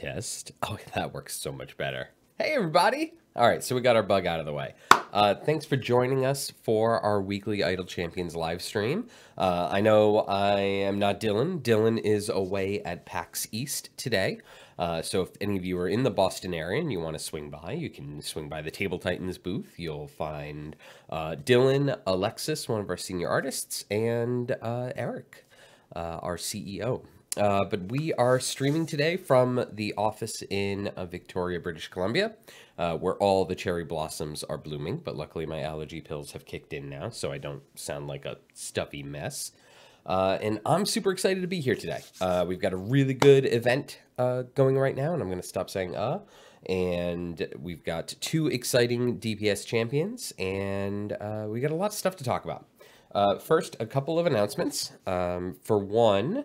test. Oh, that works so much better. Hey, everybody. All right, so we got our bug out of the way. Thanks for joining us for our weekly Idle Champions live stream. I know I am not Dylan. Dylan is away at PAX East today. So if any of you are in the Boston area and you want to swing by, you can swing by the Table Titans booth. You'll find Dylan, Alexis, one of our senior artists, and Eric, our CEO. But we are streaming today from the office in Victoria, British Columbia, where all the cherry blossoms are blooming. But luckily my allergy pills have kicked in now, so I don't sound like a stuffy mess. And I'm super excited to be here today. We've got a really good event going right now, and I'm going to stop saying and we've got two exciting DPS champions, and we got a lot of stuff to talk about. First, a couple of announcements. For one,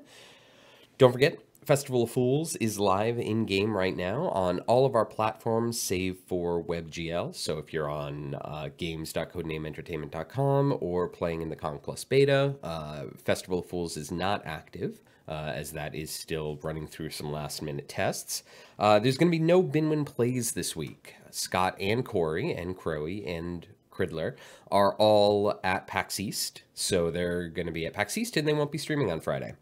don't forget, Festival of Fools is live in-game right now on all of our platforms save for WebGL. So if you're on games.codenameentertainment.com or playing in the Conquest beta, Festival of Fools is not active, as that is still running through some last-minute tests. There's going to be no Binwin plays this week. Scott and Corey and Crowy and Cridler are all at PAX East, so they're going to be at PAX East and they won't be streaming on Friday.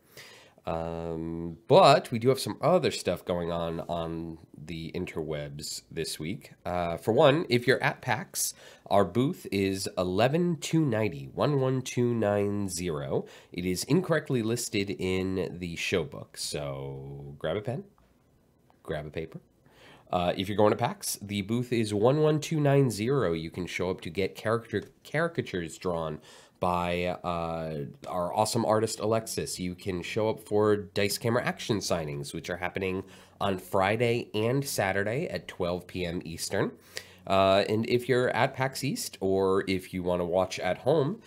But we do have some other stuff going on the interwebs this week. For one, if you're at PAX, our booth is 11290, 11290. It is incorrectly listed in the show book, so grab a pen, grab a paper. If you're going to PAX, the booth is 11290. You can show up to get caricatures drawn by our awesome artist Alexis. You can show up for Dice Camera Action signings, which are happening on Friday and Saturday at 12 p.m. Eastern. And if you're at PAX East, or if you want to watch at home,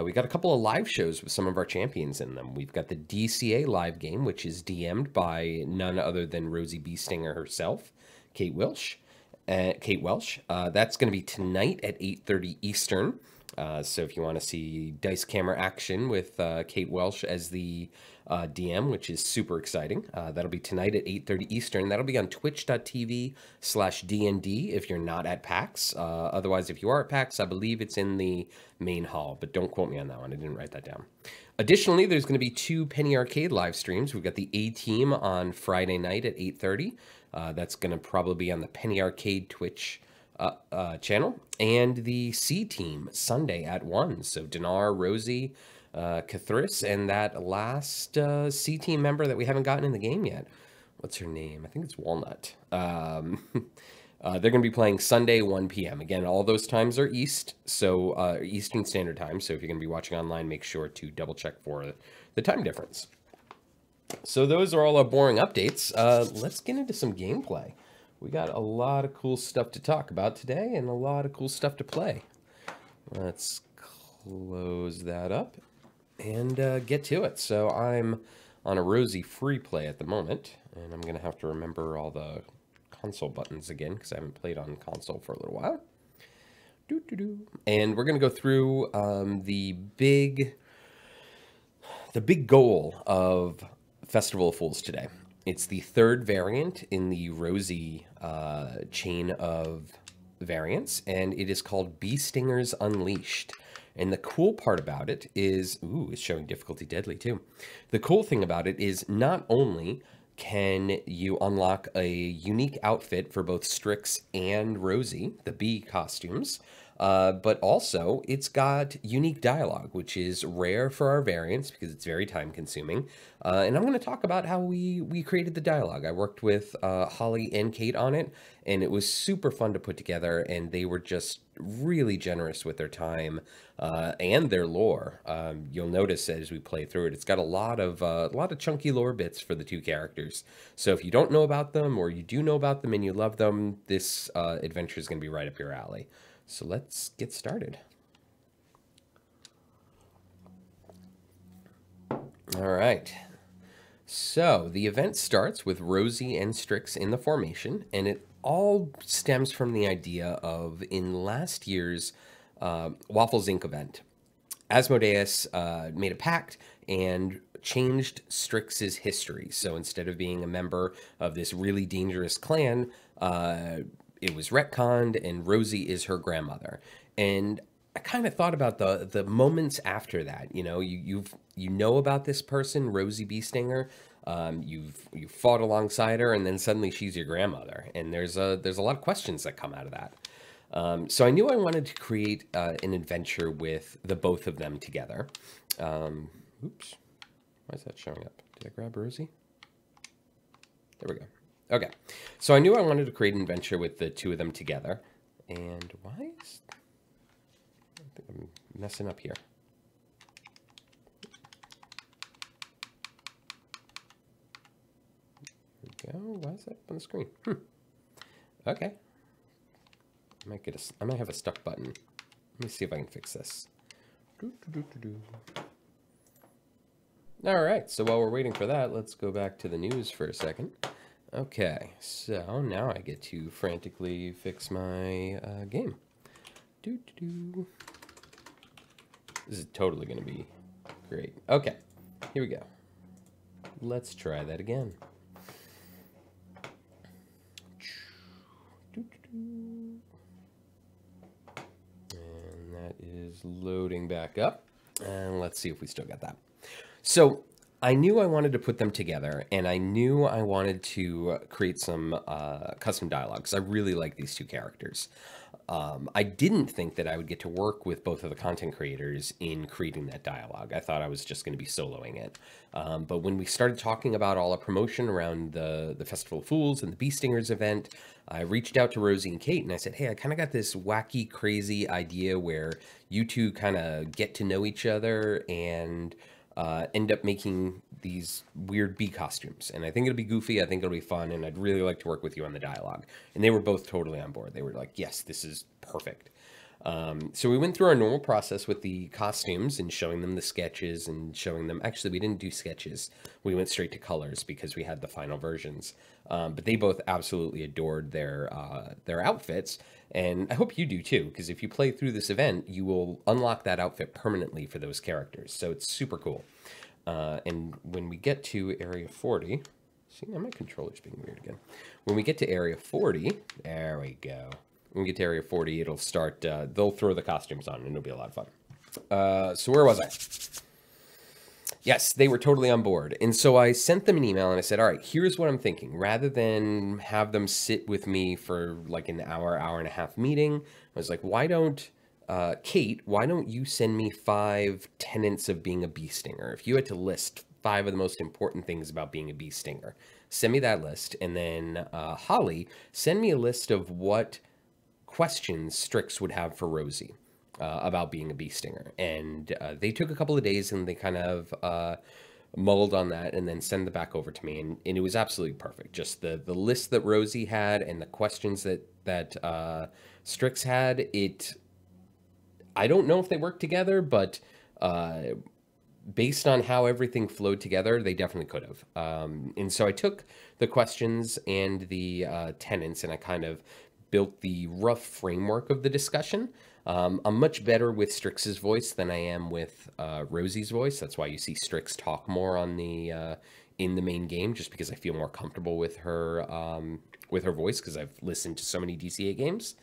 we got a couple of live shows with some of our champions in them. We've got the DCA live game, which is DM'd by none other than Rosie B. Stinger herself, Kate Welsh. That's going to be tonight at 8:30 Eastern. So if you want to see Dice Camera Action with Kate Welsh as the DM, which is super exciting, that'll be tonight at 8:30 Eastern. That'll be on twitch.tv/DND if you're not at PAX. Otherwise, if you are at PAX, I believe it's in the main hall, but don't quote me on that one. I didn't write that down. Additionally, there's going to be two Penny Arcade live streams. We've got the A-Team on Friday night at 8:30. That's going to probably be on the Penny Arcade Twitch channel, and the C Team Sunday at 1. So Dinar, Rosie, Cathris, and that last C Team member that we haven't gotten in the game yet. What's her name? I think it's Walnut. They're going to be playing Sunday 1 p.m. Again, all those times are East, so Eastern Standard Time. So if you're going to be watching online, make sure to double check for the time difference. So those are all our boring updates. Let's get into some gameplay. We got a lot of cool stuff to talk about today and a lot of cool stuff to play. Let's close that up and get to it. So I'm on a Rosie free play at the moment, and I'm going to have to remember all the console buttons again because I haven't played on console for a little while. And we're going to go through the big goal of Festival of Fools today. It's the third variant in the Rosie chain of variants, and it is called Bee Stingers Unleashed. And the cool part about it is, it's showing difficulty deadly too. The cool thing about it is not only can you unlock a unique outfit for both Strix and Rosie, the bee costumes, but also it's got unique dialogue, which is rare for our variants because it's very time consuming. And I'm going to talk about how we created the dialogue. I worked with Holly and Kate on it, and it was super fun to put together, and they were just really generous with their time and their lore. You'll notice as we play through it, it's got a lot of chunky lore bits for the two characters. So if you don't know about them, or you do know about them and you love them, this adventure is going to be right up your alley. So let's get started. All right. So the event starts with Rosie and Strix in the formation, and it all stems from the idea of in last year's Waffles Inc. event. Asmodeus made a pact and changed Strix's history. So instead of being a member of this really dangerous clan, it was retconned, and Rosie is her grandmother. And I kind of thought about the moments after that. You know, you know about this person, Rosie Beestinger. You've fought alongside her, and then suddenly she's your grandmother, and there's a lot of questions that come out of that. So I knew I wanted to create an adventure with the both of them together. Oops, why is that showing up? Did I grab Rosie? There we go. Okay, so I knew I wanted to create an adventure with the two of them together. And why is... I think I'm messing up here. There we go. Why is that up on the screen? Okay. I might have a stuck button. Let me see if I can fix this. All right, so while we're waiting for that, let's go back to the news for a second. Okay, so now I get to frantically fix my game. This is totally going to be great. Okay, here we go. Let's try that again. And that is loading back up. And let's see if we still got that. So I knew I wanted to put them together, and I knew I wanted to create some custom dialogue, because I really like these two characters. I didn't think that I would get to work with both of the content creators in creating that dialogue. I thought I was just going to be soloing it. But when we started talking about all the promotion around the Festival of Fools and the Beestingers event, I reached out to Rosie and Kate, and I said, hey, I kind of got this wacky, crazy idea where you two kind of get to know each other and end up making these weird bee costumes. And I think it'll be goofy. I think it'll be fun. And I'd really like to work with you on the dialogue. And they were both totally on board. They were like, yes, this is perfect. So we went through our normal process with the costumes and showing them the sketches and showing them... Actually, we didn't do sketches. We went straight to colors because we had the final versions. But they both absolutely adored their outfits. And I hope you do too, because if you play through this event, you will unlock that outfit permanently for those characters. So it's super cool. And when we get to Area 40... See, now my controller's being weird again. When we get to Area 40... There we go. When we get to Area 40, it'll start... they'll throw the costumes on, and it'll be a lot of fun. So where was I? Yes, they were totally on board. And so I sent them an email, and I said, all right, here's what I'm thinking. Rather than have them sit with me for like an hour and a half meeting, I was like, why don't... Kate, why don't you send me 5 tenets of being a bee stinger? If you had to list 5 of the most important things about being a bee stinger, send me that list. And then Holly, send me a list of what questions Strix would have for Rosie about being a bee stinger. And they took a couple of days, and they kind of mulled on that and then send it back over to me. And it was absolutely perfect. Just the list that Rosie had and the questions that Strix had, I don't know if they worked together, but based on how everything flowed together, they definitely could have. And so I took the questions and the tenets, and I kind of built the rough framework of the discussion. I'm much better with Strix's voice than I am with Rosie's voice. That's why you see Strix talk more on the in the main game, just because I feel more comfortable with her voice, because I've listened to so many DCA games.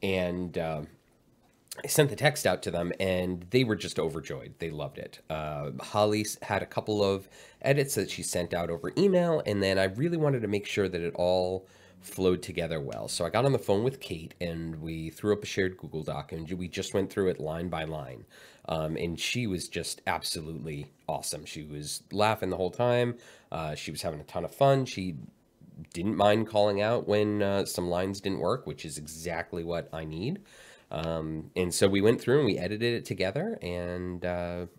And I sent the text out to them, and they were just overjoyed. They loved it. Holly had a couple of edits that she sent out over email, and then I really wanted to make sure that it all flowed together well. So I got on the phone with Kate, and we threw up a shared Google Doc, and we just went through it line by line. And she was just absolutely awesome. She was laughing the whole time. She was having a ton of fun. She didn't mind calling out when some lines didn't work, which is exactly what I need. And so we went through and we edited it together and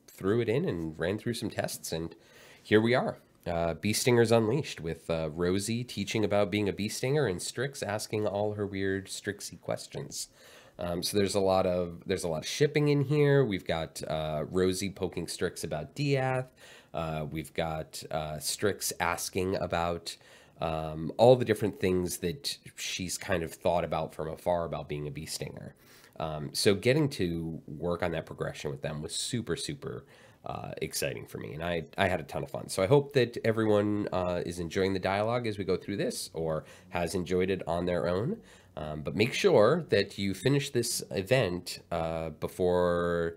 threw it in and ran through some tests, and here we are. Bee Stingers Unleashed, with Rosie teaching about being a bee stinger and Strix asking all her weird Strixy questions. So there's a lot of shipping in here. We've got Rosie poking Strix about Diath. We've got Strix asking about all the different things that she's kind of thought about from afar about being a bee stinger. So getting to work on that progression with them was super, super exciting for me, and I had a ton of fun. So I hope that everyone is enjoying the dialogue as we go through this, or has enjoyed it on their own. But make sure that you finish this event before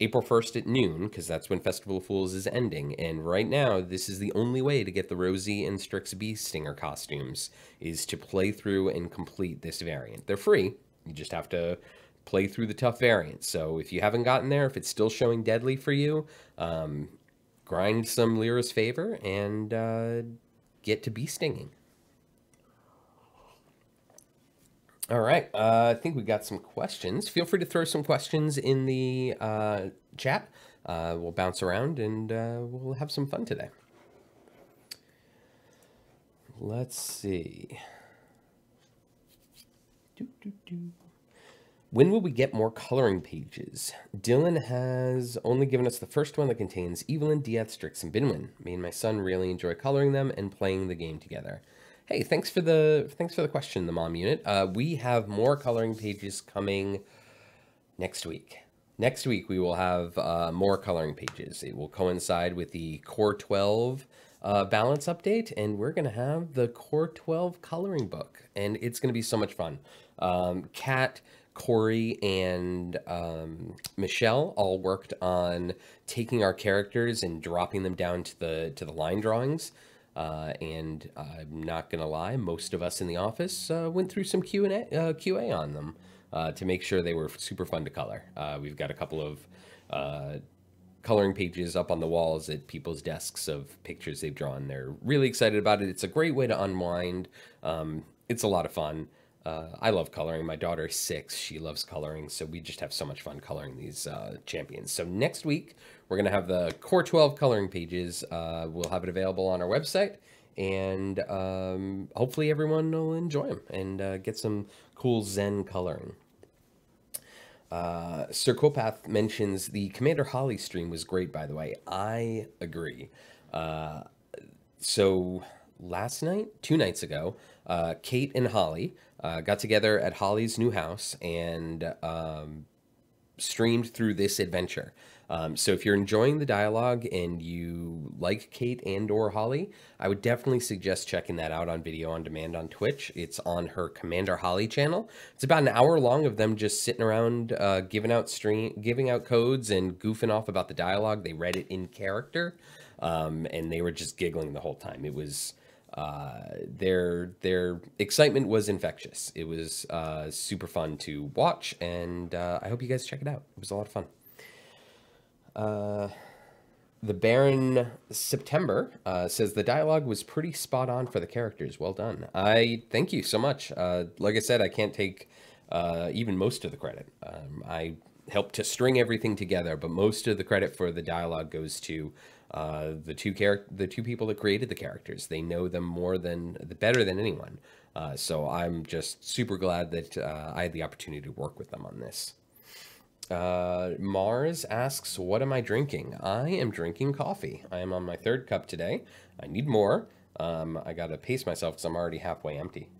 April 1st at noon, because that's when Festival of Fools is ending. And right now, this is the only way to get the Rosie and Strix Bee Stinger costumes, is to play through and complete this variant. They're free. You just have to play through the tough variants. So if you haven't gotten there, if it's still showing deadly for you, grind some Lyra's Favor and get to bee stinging. All right, I think we got some questions. Feel free to throw some questions in the chat. We'll bounce around and we'll have some fun today. Let's see. When will we get more coloring pages? Dylan has only given us the first one that contains Evelyn, Dieth, Strix, and Binwin. Me and my son really enjoy coloring them and playing the game together. Hey, thanks for the question, the mom unit. We have more coloring pages coming next week. Next week we will have more coloring pages. It will coincide with the Core 12 balance update, and we're going to have the Core 12 coloring book, and it's going to be so much fun. Kat, Corey, and Michelle all worked on taking our characters and dropping them down to the line drawings. And I'm not gonna lie, most of us in the office went through some QA on them to make sure they were super fun to color. We've got a couple of coloring pages up on the walls at people's desks of pictures they've drawn. They're really excited about it. It's a great way to unwind. It's a lot of fun. I love coloring. My daughter's 6. She loves coloring, so we just have so much fun coloring these champions. So next week, we're going to have the Core 12 coloring pages. We'll have it available on our website, and hopefully everyone will enjoy them and get some cool Zen coloring. Sir Copath mentions the Commander Holly stream was great, by the way. I agree. So last night, 2 nights ago, Kate and Holly got together at Holly's new house and streamed through this adventure. So if you're enjoying the dialogue and you like Kate and or Holly, I would definitely suggest checking that out on video on demand on Twitch. It's on her Commander Holly channel. It's about an hour long of them just sitting around giving out codes and goofing off about the dialogue. They read it in character, and they were just giggling the whole time. It was their excitement was infectious. It was super fun to watch, and I hope you guys check it out. It was a lot of fun. The Baron September says the dialogue was pretty spot on for the characters. Well done. I thank you so much. Like I said, I can't take even most of the credit. I helped to string everything together, but most of the credit for the dialogue goes to the two people that created the characters. They know them better than anyone. So I'm just super glad that I had the opportunity to work with them on this. Mars asks, what am I drinking? I am drinking coffee. I am on my 3rd cup today. I need more. I gotta pace myself because I'm already halfway empty.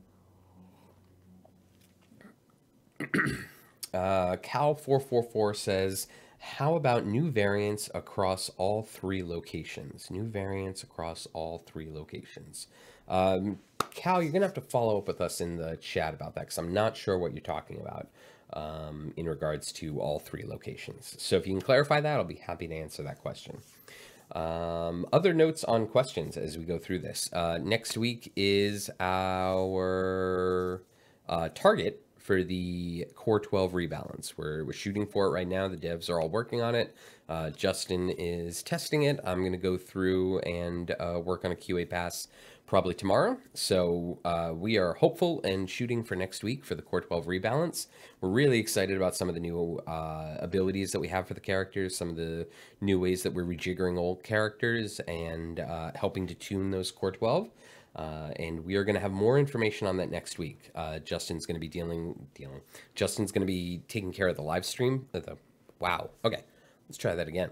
Cal444 says, how about new variants across all 3 locations? New variants across all 3 locations. Cal, you're gonna have to follow up with us in the chat about that, because I'm not sure what you're talking about in regards to all 3 locations. So if you can clarify that, I'll be happy to answer that question. Other notes on questions as we go through this. Next week is our target for the Core 12 rebalance. We're shooting for it right now. The devs are all working on it. Justin is testing it. I'm going to go through and work on a QA pass probably tomorrow. So we are hopeful and shooting for next week for the Core 12 rebalance. We're really excited about some of the new abilities that we have for the characters, some of the new ways that we're rejiggering old characters and helping to tune those Core 12. And we are going to have more information on that next week. Justin's going to be Justin's going to be taking care of the live stream. Wow. Okay. Let's try that again.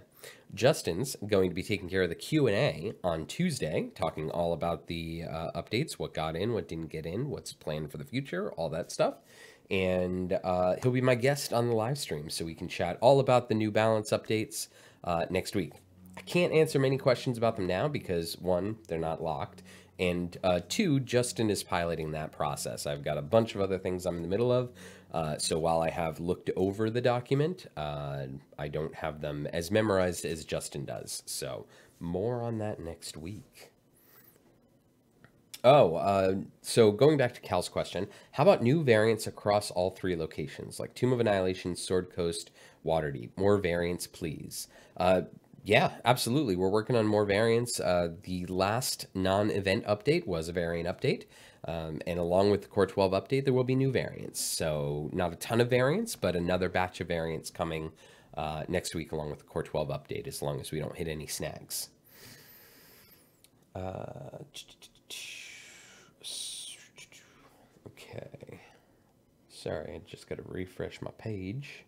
Justin's going to be taking care of the Q&A on Tuesday, talking all about the updates, what got in, what didn't get in, what's planned for the future, all that stuff. And he'll be my guest on the live stream, so we can chat all about the new balance updates, next week. I can't answer many questions about them now because one, they're not locked, and two, Justin is piloting that process. I've got a bunch of other things I'm in the middle of, so while I have looked over the document, I don't have them as memorized as Justin does. So more on that next week. Oh, so going back to Cal's question, how about new variants across all three locations, like Tomb of Annihilation, Sword Coast, Waterdeep? More variants, please. Yeah, absolutely. We're working on more variants. The last non-event update was a variant update. And along with the Core 12 update, there will be new variants. So not a ton of variants, but another batch of variants coming next week along with the Core 12 update, as long as we don't hit any snags. Okay. Sorry, I just got to refresh my page.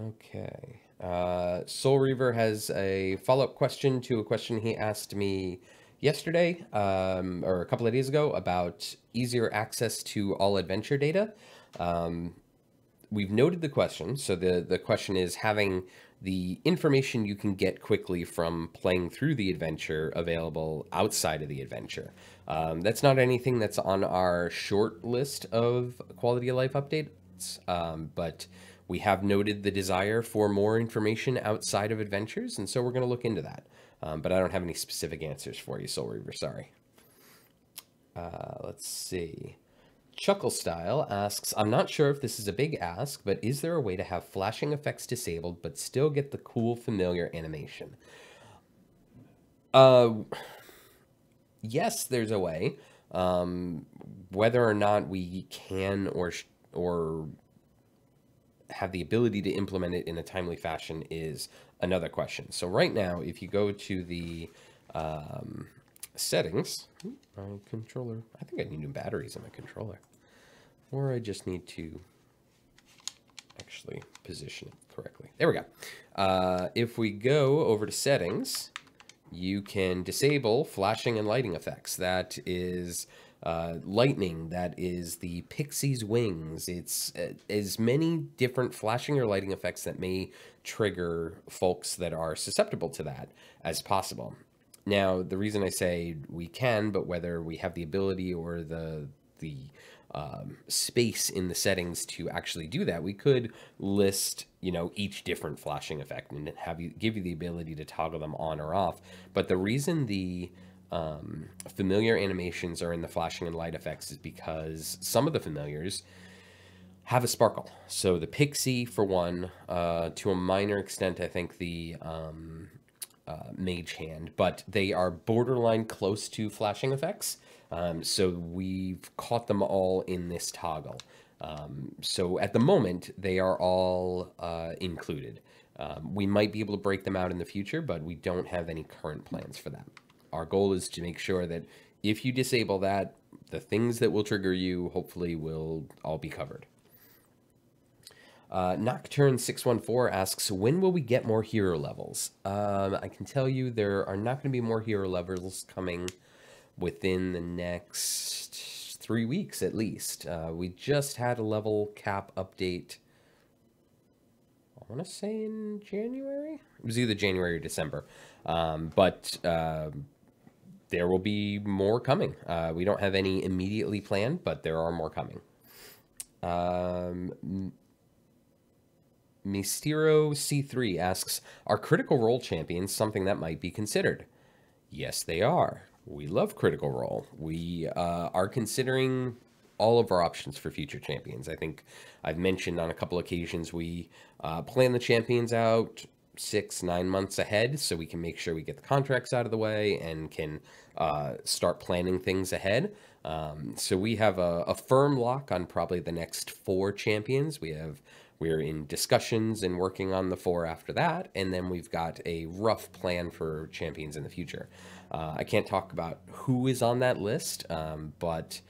Okay. Soul Reaver has a follow-up question to a question he asked me yesterday, or a couple of days ago, about easier access to all adventure data. We've noted the question. So the question is having the information you can get quickly from playing through the adventure available outside of the adventure. That's not anything that's on our short list of quality of life updates, but we have noted the desire for more information outside of adventures, and so we're going to look into that. But I don't have any specific answers for you, Soul Reaver, sorry. Let's see. Chuckle Style asks, I'm not sure if this is a big ask, but is there a way to have flashing effects disabled but still get the cool familiar animation? Yes, there's a way. Whether or not we can or have the ability to implement it in a timely fashion is another question. So right now, if you go to the settings, my controller, I think I need new batteries in my controller, or I just need to actually position it correctly. There we go. If we go over to settings, you can disable flashing and lighting effects. That is lightning, that is the pixie's wings. It's as many different flashing or lighting effects that may trigger folks that are susceptible to that as possible. Now, the reason I say we can, but whether we have the ability or the space in the settings to actually do that, we could list, each different flashing effect and give you the ability to toggle them on or off. But the reason the familiar animations are in the flashing and light effects is because some of the familiars have a sparkle. So the pixie, for one, to a minor extent, I think the mage hand, but they are borderline close to flashing effects. So we've caught them all in this toggle. So at the moment, they are all included. We might be able to break them out in the future, but we don't have any current plans for that. Our goal is to make sure that if you disable that, the things that will trigger you hopefully will all be covered. Nocturne614 asks, when will we get more hero levels? I can tell you there are not going to be more hero levels coming within the next 3 weeks at least. We just had a level cap update, I want to say in January? It was either January or December. But there will be more coming. We don't have any immediately planned, but there are more coming. Mistero C3 asks, are Critical Role champions something that might be considered? Yes, they are. We love Critical Role. We are considering all of our options for future champions. I think I've mentioned on a couple occasions we plan the champions out 6-9 months ahead so we can make sure we get the contracts out of the way and can start planning things ahead. So we have a firm lock on probably the next 4 champions. We're in discussions and working on the 4 after that, and then we've got a rough plan for champions in the future. I can't talk about who is on that list, but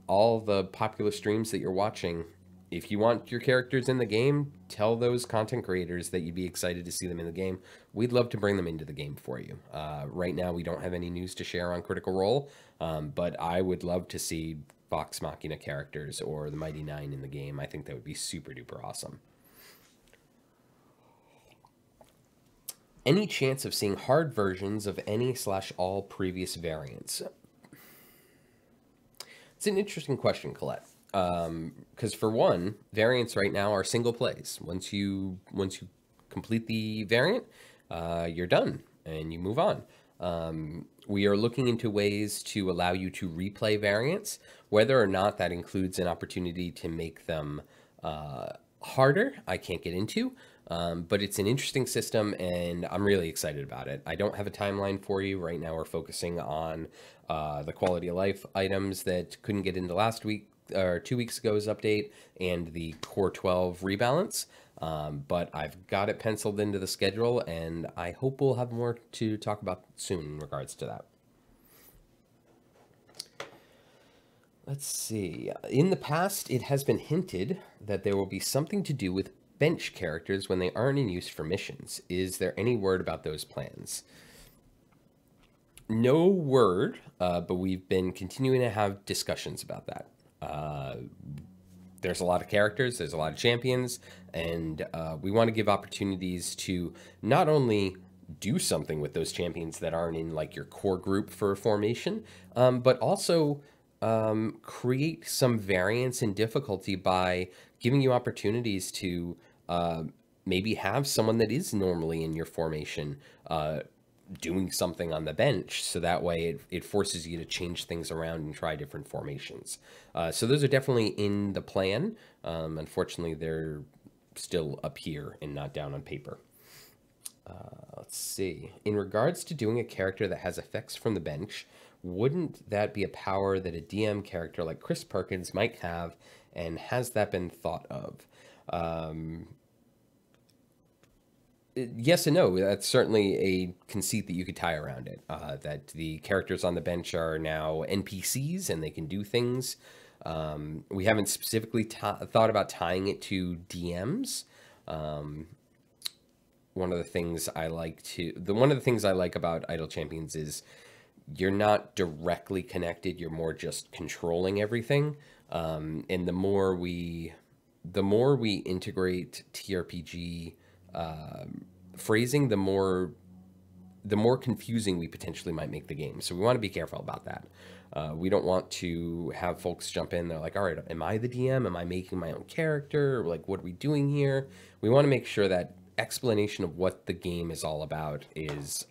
all the popular streams that you're watching, if you want your characters in the game, tell those content creators that you'd be excited to see them in the game. We'd love to bring them into the game for you. Right now, we don't have any news to share on Critical Role, but I would love to see Vox Machina characters or the Mighty Nine in the game. I think that would be super duper awesome. Any chance of seeing hard versions of any/all previous variants? It's an interesting question, Colette. Because for one, variants right now are single plays. Once you complete the variant, you're done and you move on. We are looking into ways to allow you to replay variants, whether or not that includes an opportunity to make them harder. I can't get into, but it's an interesting system and I'm really excited about it. I don't have a timeline for you right now. We're focusing on the quality of life items that couldn't get into last week or 2 weeks ago's update and the Core 12 rebalance. But I've got it penciled into the schedule and I hope we'll have more to talk about soon in regards to that. Let's see. In the past, it has been hinted that there will be something to do with bench characters when they aren't in use for missions. Is there any word about those plans? No word, but we've been continuing to have discussions about that. There's a lot of characters, there's a lot of champions, and we want to give opportunities to not only do something with those champions that aren't in like your core group for a formation, but also create some variance in difficulty by giving you opportunities to maybe have someone that is normally in your formation doing something on the bench, so that way it forces you to change things around and try different formations. So those are definitely in the plan. Unfortunately, they're still up here and not down on paper. Let's see. In regards to doing a character that has effects from the bench, wouldn't that be a power that a DM character like Chris Perkins might have, and has that been thought of? Yes and no. That's certainly a conceit that you could tie around it. That the characters on the bench are now NPCs and they can do things. We haven't specifically thought about tying it to DMs. One of the things I like about Idle Champions is you're not directly connected. You're more just controlling everything. And the more we integrate TRPG phrasing, the more confusing we potentially might make the game. So we want to be careful about that. We don't want to have folks jump in. They're like, all right, am I the DM? Am I making my own character? Like, what are we doing here? We want to make sure that explanation of what the game is all about is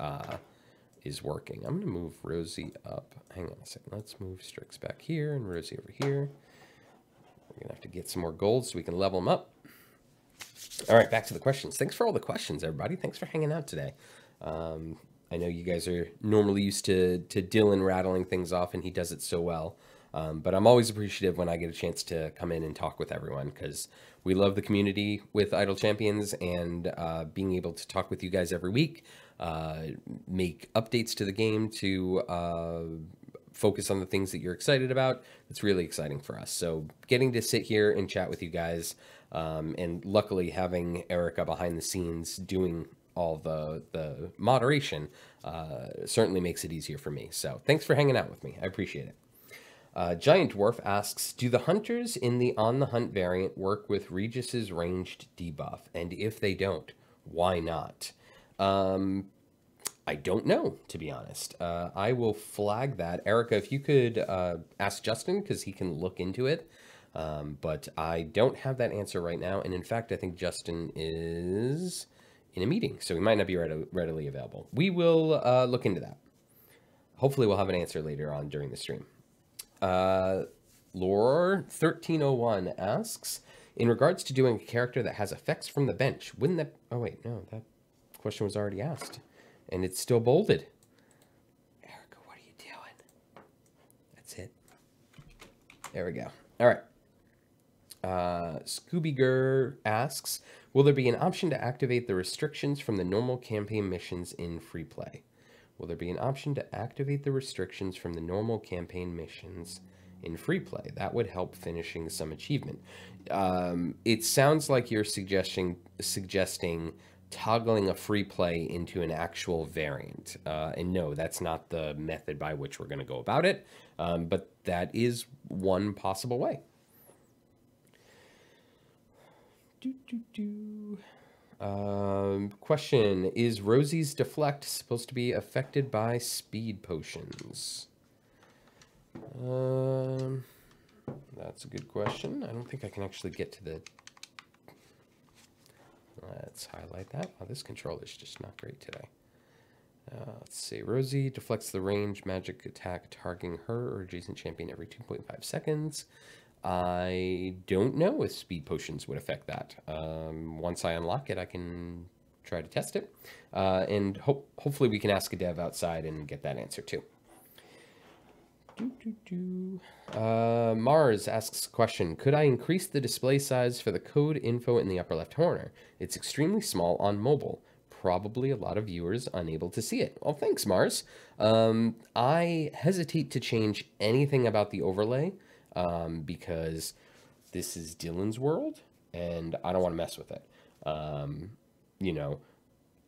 working. I'm going to move Rosie up. Hang on a second. Let's move Strix back here and Rosie over here. We're going to have to get some more gold so we can level them up. All right, back to the questions. Thanks for all the questions, everybody. Thanks for hanging out today. I know you guys are normally used to Dylan rattling things off, and he does it so well. But I'm always appreciative when I get a chance to come in and talk with everyone, because we love the community with Idle Champions, and being able to talk with you guys every week, make updates to the game, to focus on the things that you're excited about. It's really exciting for us. So getting to sit here and chat with you guys, and luckily having Erica behind the scenes doing all the moderation certainly makes it easier for me. So thanks for hanging out with me. I appreciate it. Giant Dwarf asks, do the hunters in the On the Hunt variant work with Regis's ranged debuff? And if they don't, why not? I don't know, to be honest. I will flag that. Erica, if you could ask Justin, because he can look into it. But I don't have that answer right now. And in fact, I think Justin is in a meeting, so he might not be readily available. We will look into that. Hopefully we'll have an answer later on during the stream. Lore1301 asks, in regards to doing a character that has effects from the bench, wouldn't that... Oh, wait, no, that question was already asked. And it's still bolded. Erica, what are you doing? That's it. There we go. All right. Scooby-Gur asks, will there be an option to activate the restrictions from the normal campaign missions in free play? Will there be an option to activate the restrictions from the normal campaign missions in free play? That would help finishing some achievement. It sounds like you're suggesting toggling a free play into an actual variant. And no, that's not the method by which we're going to go about it. But that is one possible way. Question, is Rosie's deflect supposed to be affected by speed potions? That's a good question. I don't think I can actually get to the... Let's highlight that. Oh, this controller's just not great today. Let's see. Rosie deflects the range magic attack targeting her or adjacent champion every 2.5 seconds. I don't know if speed potions would affect that. Once I unlock it, I can try to test it. And hopefully we can ask a dev outside and get that answer too. Mars asks a question. Could I increase the display size for the code info in the upper left corner? It's extremely small on mobile. Probably a lot of viewers unable to see it. Well, thanks, Mars. I hesitate to change anything about the overlay because this is Dylan's world and I don't want to mess with it. You know,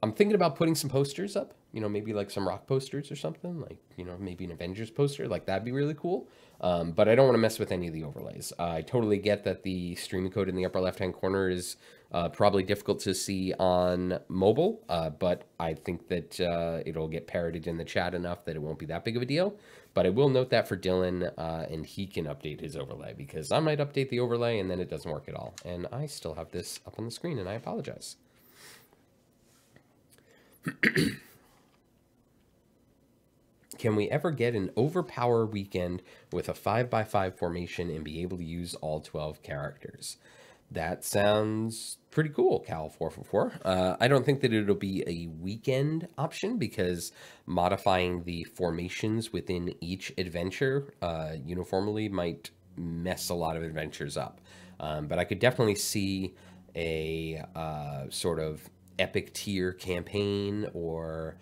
I'm thinking about putting some posters up, you know, maybe like some rock posters or something, like, you know, maybe an Avengers poster, like that'd be really cool. But I don't want to mess with any of the overlays. I totally get that the streaming code in the upper left-hand corner is probably difficult to see on mobile, but I think that it'll get parroted in the chat enough that it won't be that big of a deal. But I will note that for Dylan, and he can update his overlay, because I might update the overlay and then it doesn't work at all. And I still have this up on the screen, and I apologize. Can we ever get an overpower weekend with a 5x5 formation and be able to use all 12 characters? That sounds pretty cool, Cal444. I don't think that it'll be a weekend option because modifying the formations within each adventure uniformly might mess a lot of adventures up. But I could definitely see a sort of epic tier campaign or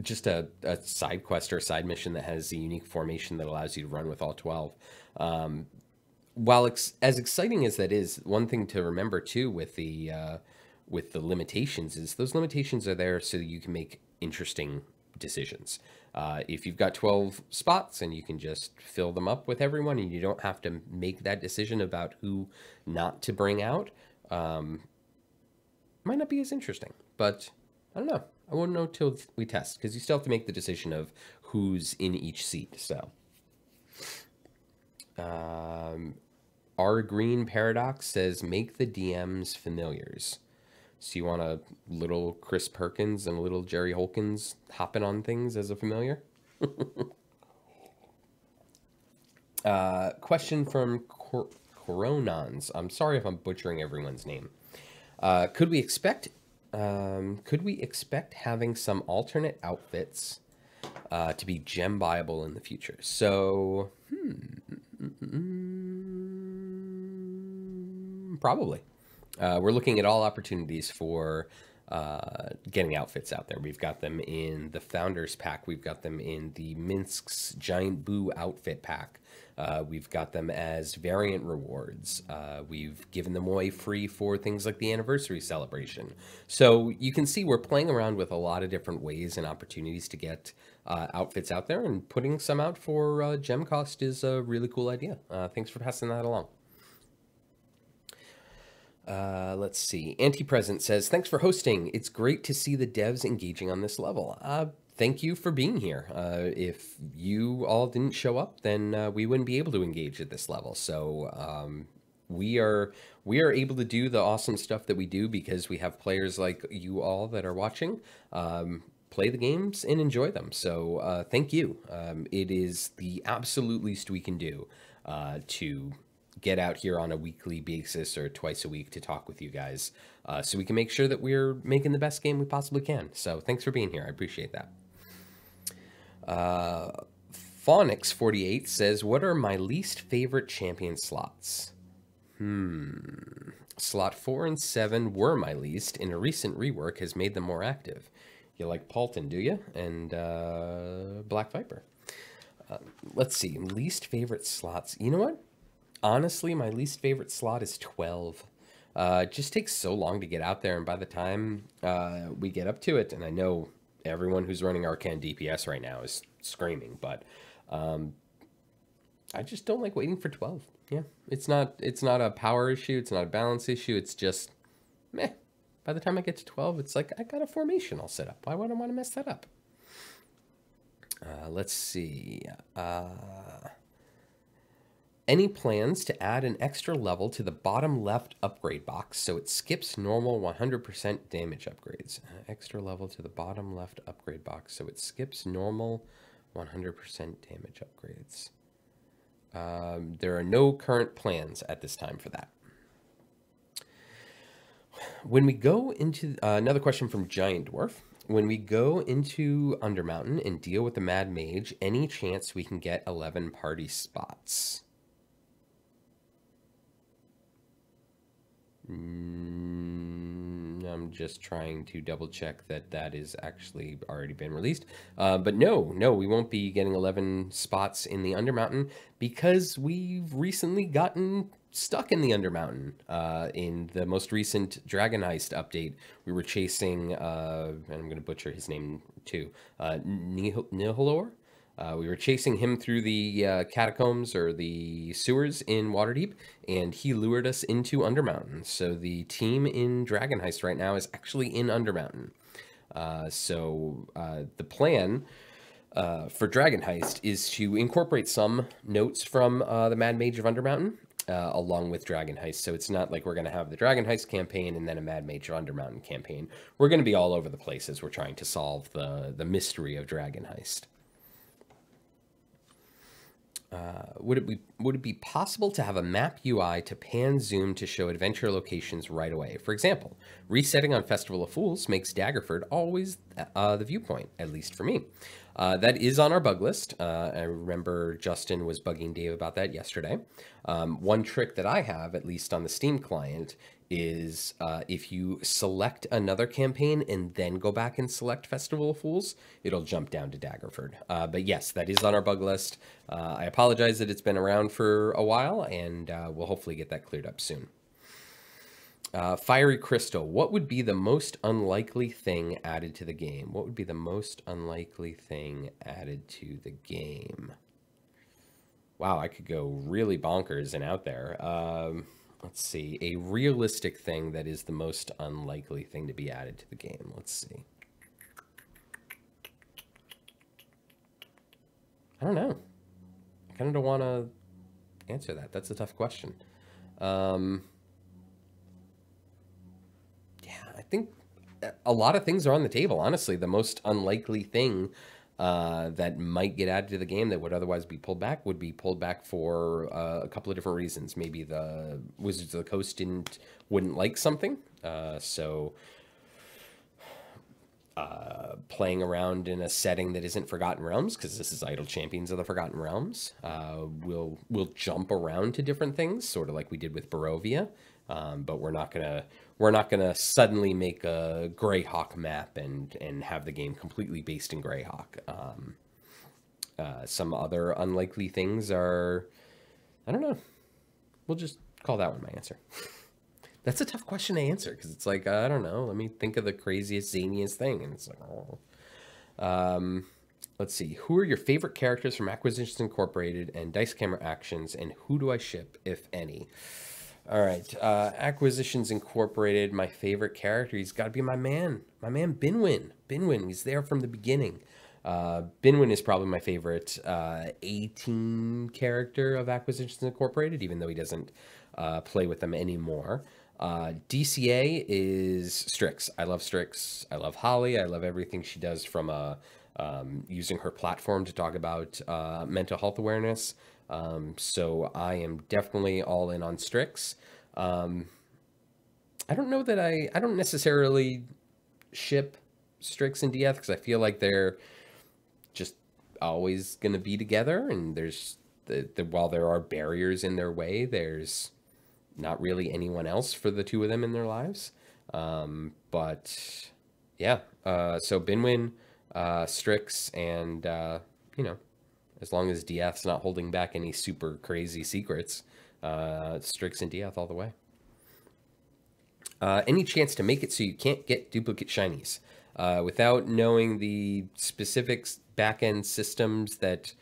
just a side quest or a side mission that has a unique formation that allows you to run with all 12. While as exciting as that is, one thing to remember too with the limitations is those limitations are there so you can make interesting decisions. If you've got 12 spots and you can just fill them up with everyone and you don't have to make that decision about who not to bring out, might not be as interesting. But I don't know. I won't know till we test, because you still have to make the decision of who's in each seat. So, R Green Paradox says, make the DMs familiars. So you want a little Chris Perkins and a little Jerry Holkins hopping on things as a familiar? Question from Coronans. I'm sorry if I'm butchering everyone's name. Could we expect having some alternate outfits to be gem buyable in the future? So, probably. We're looking at all opportunities for getting outfits out there. We've got them in the Founders Pack. We've got them in the Minsk's Giant Boo Outfit Pack. We've got them as variant rewards. We've given them away free for things like the anniversary celebration. So you can see we're playing around with a lot of different ways and opportunities to get outfits out there, and putting some out for gem cost is a really cool idea. Thanks for passing that along. Let's see. Anti-Present says, thanks for hosting. It's great to see the devs engaging on this level. Thank you for being here. If you all didn't show up, then we wouldn't be able to engage at this level. So we are able to do the awesome stuff that we do because we have players like you all that are watching play the games and enjoy them. So thank you. It is the absolute least we can do to get out here on a weekly basis or twice a week to talk with you guys so we can make sure that we're making the best game we possibly can. So thanks for being here. I appreciate that. Phonix48 says, what are my least favorite champion slots? Slot 4 and 7 were my least, and a recent rework has made them more active. You like Paulton, do you? And Black Viper. Let's see. Least favorite slots. You know what? Honestly, my least favorite slot is 12. It just takes so long to get out there, and by the time we get up to it, and I know everyone who's running Arcane DPS right now is screaming, but I just don't like waiting for 12. Yeah, it's not a power issue. It's not a balance issue. It's just, meh. By the time I get to 12, it's like, I got a formation all set up. Why would I want to mess that up? Let's see. Any plans to add an extra level to the bottom left upgrade box so it skips normal 100% damage upgrades? Extra level to the bottom left upgrade box so it skips normal 100% damage upgrades. There are no current plans at this time for that. When we go into another question from Giant Dwarf. When we go into Undermountain and deal with the Mad Mage, any chance we can get 11 party spots? I'm just trying to double check that that is actually already been released. But no, we won't be getting 11 spots in the Undermountain because we've recently gotten stuck in the Undermountain. In the most recent Dragon Heist update, we were chasing, and I'm going to butcher his name too, Nihilor. We were chasing him through the catacombs or the sewers in Waterdeep, and he lured us into Undermountain. So the team in Dragon Heist right now is actually in Undermountain. The plan for Dragon Heist is to incorporate some notes from the Mad Mage of Undermountain along with Dragon Heist. So it's not like we're going to have the Dragon Heist campaign and then a Mad Mage of Undermountain campaign. We're going to be all over the place as we're trying to solve the mystery of Dragon Heist. Would it be possible to have a map UI to pan zoom to show adventure locations right away? For example, resetting on Festival of Fools makes Daggerford always the viewpoint, at least for me. That is on our bug list. I remember Justin was bugging Dave about that yesterday. One trick that I have, at least on the Steam client, is if you select another campaign and then go back and select Festival of Fools, it'll jump down to Daggerford. But yes, that is on our bug list. I apologize that it's been around for a while, and we'll hopefully get that cleared up soon. Fiery Crystal, what would be the most unlikely thing added to the game? What would be the most unlikely thing added to the game? Wow, I could go really bonkers and out there. Let's see, a realistic thing that is the most unlikely thing to be added to the game. Let's see. I don't know. I kind of don't want to answer that. That's a tough question. Yeah, I think a lot of things are on the table. Honestly, the most unlikely thing that might get added to the game that would otherwise be pulled back would be pulled back for a couple of different reasons. Maybe the Wizards of the Coast wouldn't like something, so playing around in a setting that isn't Forgotten Realms, because this is Idle Champions of the Forgotten Realms, we'll jump around to different things, sort of like we did with Barovia, but we're not gonna suddenly make a Greyhawk map and have the game completely based in Greyhawk. Some other unlikely things are, I don't know. We'll just call that one my answer. That's a tough question to answer because it's like, I don't know. Let me think of the craziest, zaniest thing. And it's like, oh. Let's see. Who are your favorite characters from Acquisitions Incorporated and Dice Camera Actions, and who do I ship, if any? All right. Acquisitions Incorporated, my favorite character. He's got to be my man Binwin. Binwin, he's there from the beginning. Binwin is probably my favorite A-team character of Acquisitions Incorporated, even though he doesn't play with them anymore. DCA is Strix. I love Strix. I love Holly. I love everything she does from using her platform to talk about mental health awareness. So I am definitely all in on Strix. I don't know that I don't necessarily ship Strix and Dieth because I feel like they're just always going to be together, and there's while there are barriers in their way, there's not really anyone else for the two of them in their lives. But yeah, so Binwin, Strix, and as long as Dieth's not holding back any super crazy secrets, Strix and Dieth all the way. Any chance to make it so you can't get duplicate shinies? Without knowing the specific back-end systems that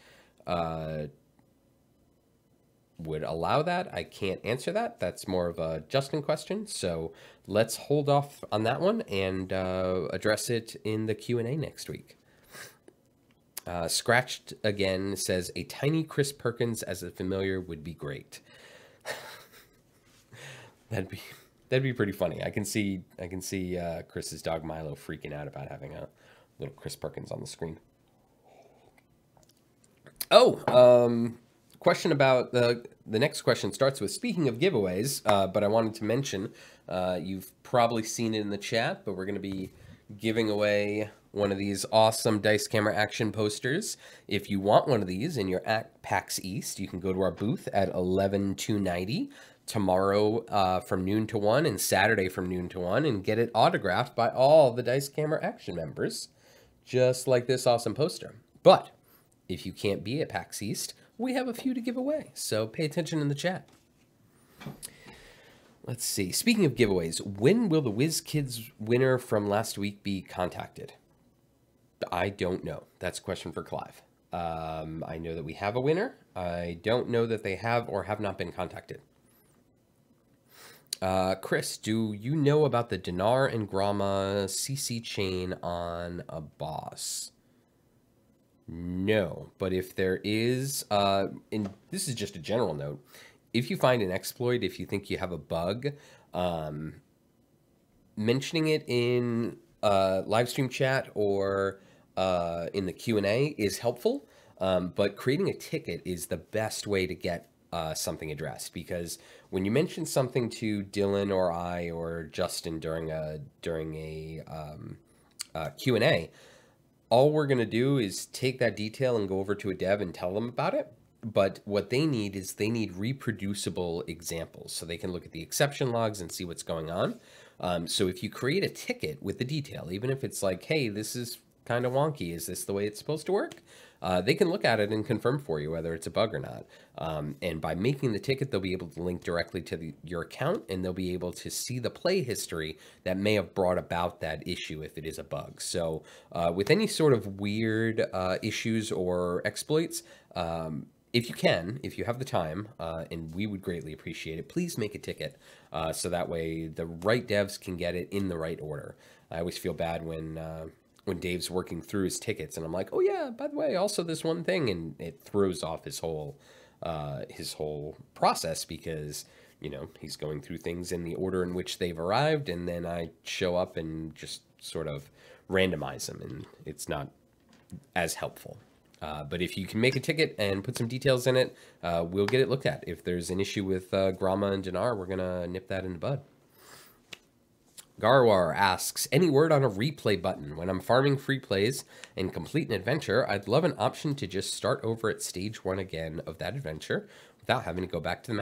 would allow that. I can't answer that. That's more of a Justin question. So let's hold off on that one and address it in the Q&A next week. Scratched again says a tiny Chris Perkins as a familiar would be great. That'd be pretty funny. I can see Chris's dog Milo freaking out about having a little Chris Perkins on the screen. Oh, question about the next question starts with, speaking of giveaways, but I wanted to mention, you've probably seen it in the chat, but we're going to be giving away one of these awesome Dice Camera Action posters. If you want one of these and you're at PAX East, you can go to our booth at 11290 tomorrow from noon to 1 and Saturday from noon to 1 and get it autographed by all the Dice Camera Action members, just like this awesome poster. But if you can't be at PAX East, we have a few to give away, so pay attention in the chat. Let's see. Speaking of giveaways, when will the WizKids winner from last week be contacted? I don't know. That's a question for Clive. I know that we have a winner. I don't know that they have or have not been contacted. Chris, do you know about the Dinar and Gromma CC chain on a boss? No, but if there is, and this is just a general note, if you find an exploit, if you think you have a bug, mentioning it in live stream chat or in the Q&A is helpful, but creating a ticket is the best way to get something addressed, because when you mention something to Dylan or I or Justin during a Q&A, all we're going to do is take that detail and go over to a dev and tell them about it. But what they need is they need reproducible examples so they can look at the exception logs and see what's going on. So if you create a ticket with the detail, even if it's like, hey, this is kind of wonky, is this the way it's supposed to work? They can look at it and confirm for you whether it's a bug or not. And by making the ticket, they'll be able to link directly to your account, and they'll be able to see the play history that may have brought about that issue if it is a bug. So with any sort of weird issues or exploits, if you have the time, and we would greatly appreciate it, please make a ticket so that way the right devs can get it in the right order. I always feel bad when Dave's working through his tickets and I'm like, oh yeah, by the way, also this one thing, and it throws off his whole process because, you know, he's going through things in the order in which they've arrived, and then I show up and just sort of randomize them, and it's not as helpful. But if you can make a ticket and put some details in it, we'll get it looked at. If there's an issue with Gromma and Dinar, we're going to nip that in the bud. Garwar asks, any word on a replay button? When I'm farming free plays and complete an adventure, I'd love an option to just start over at stage 1 again of that adventure without having to go back to the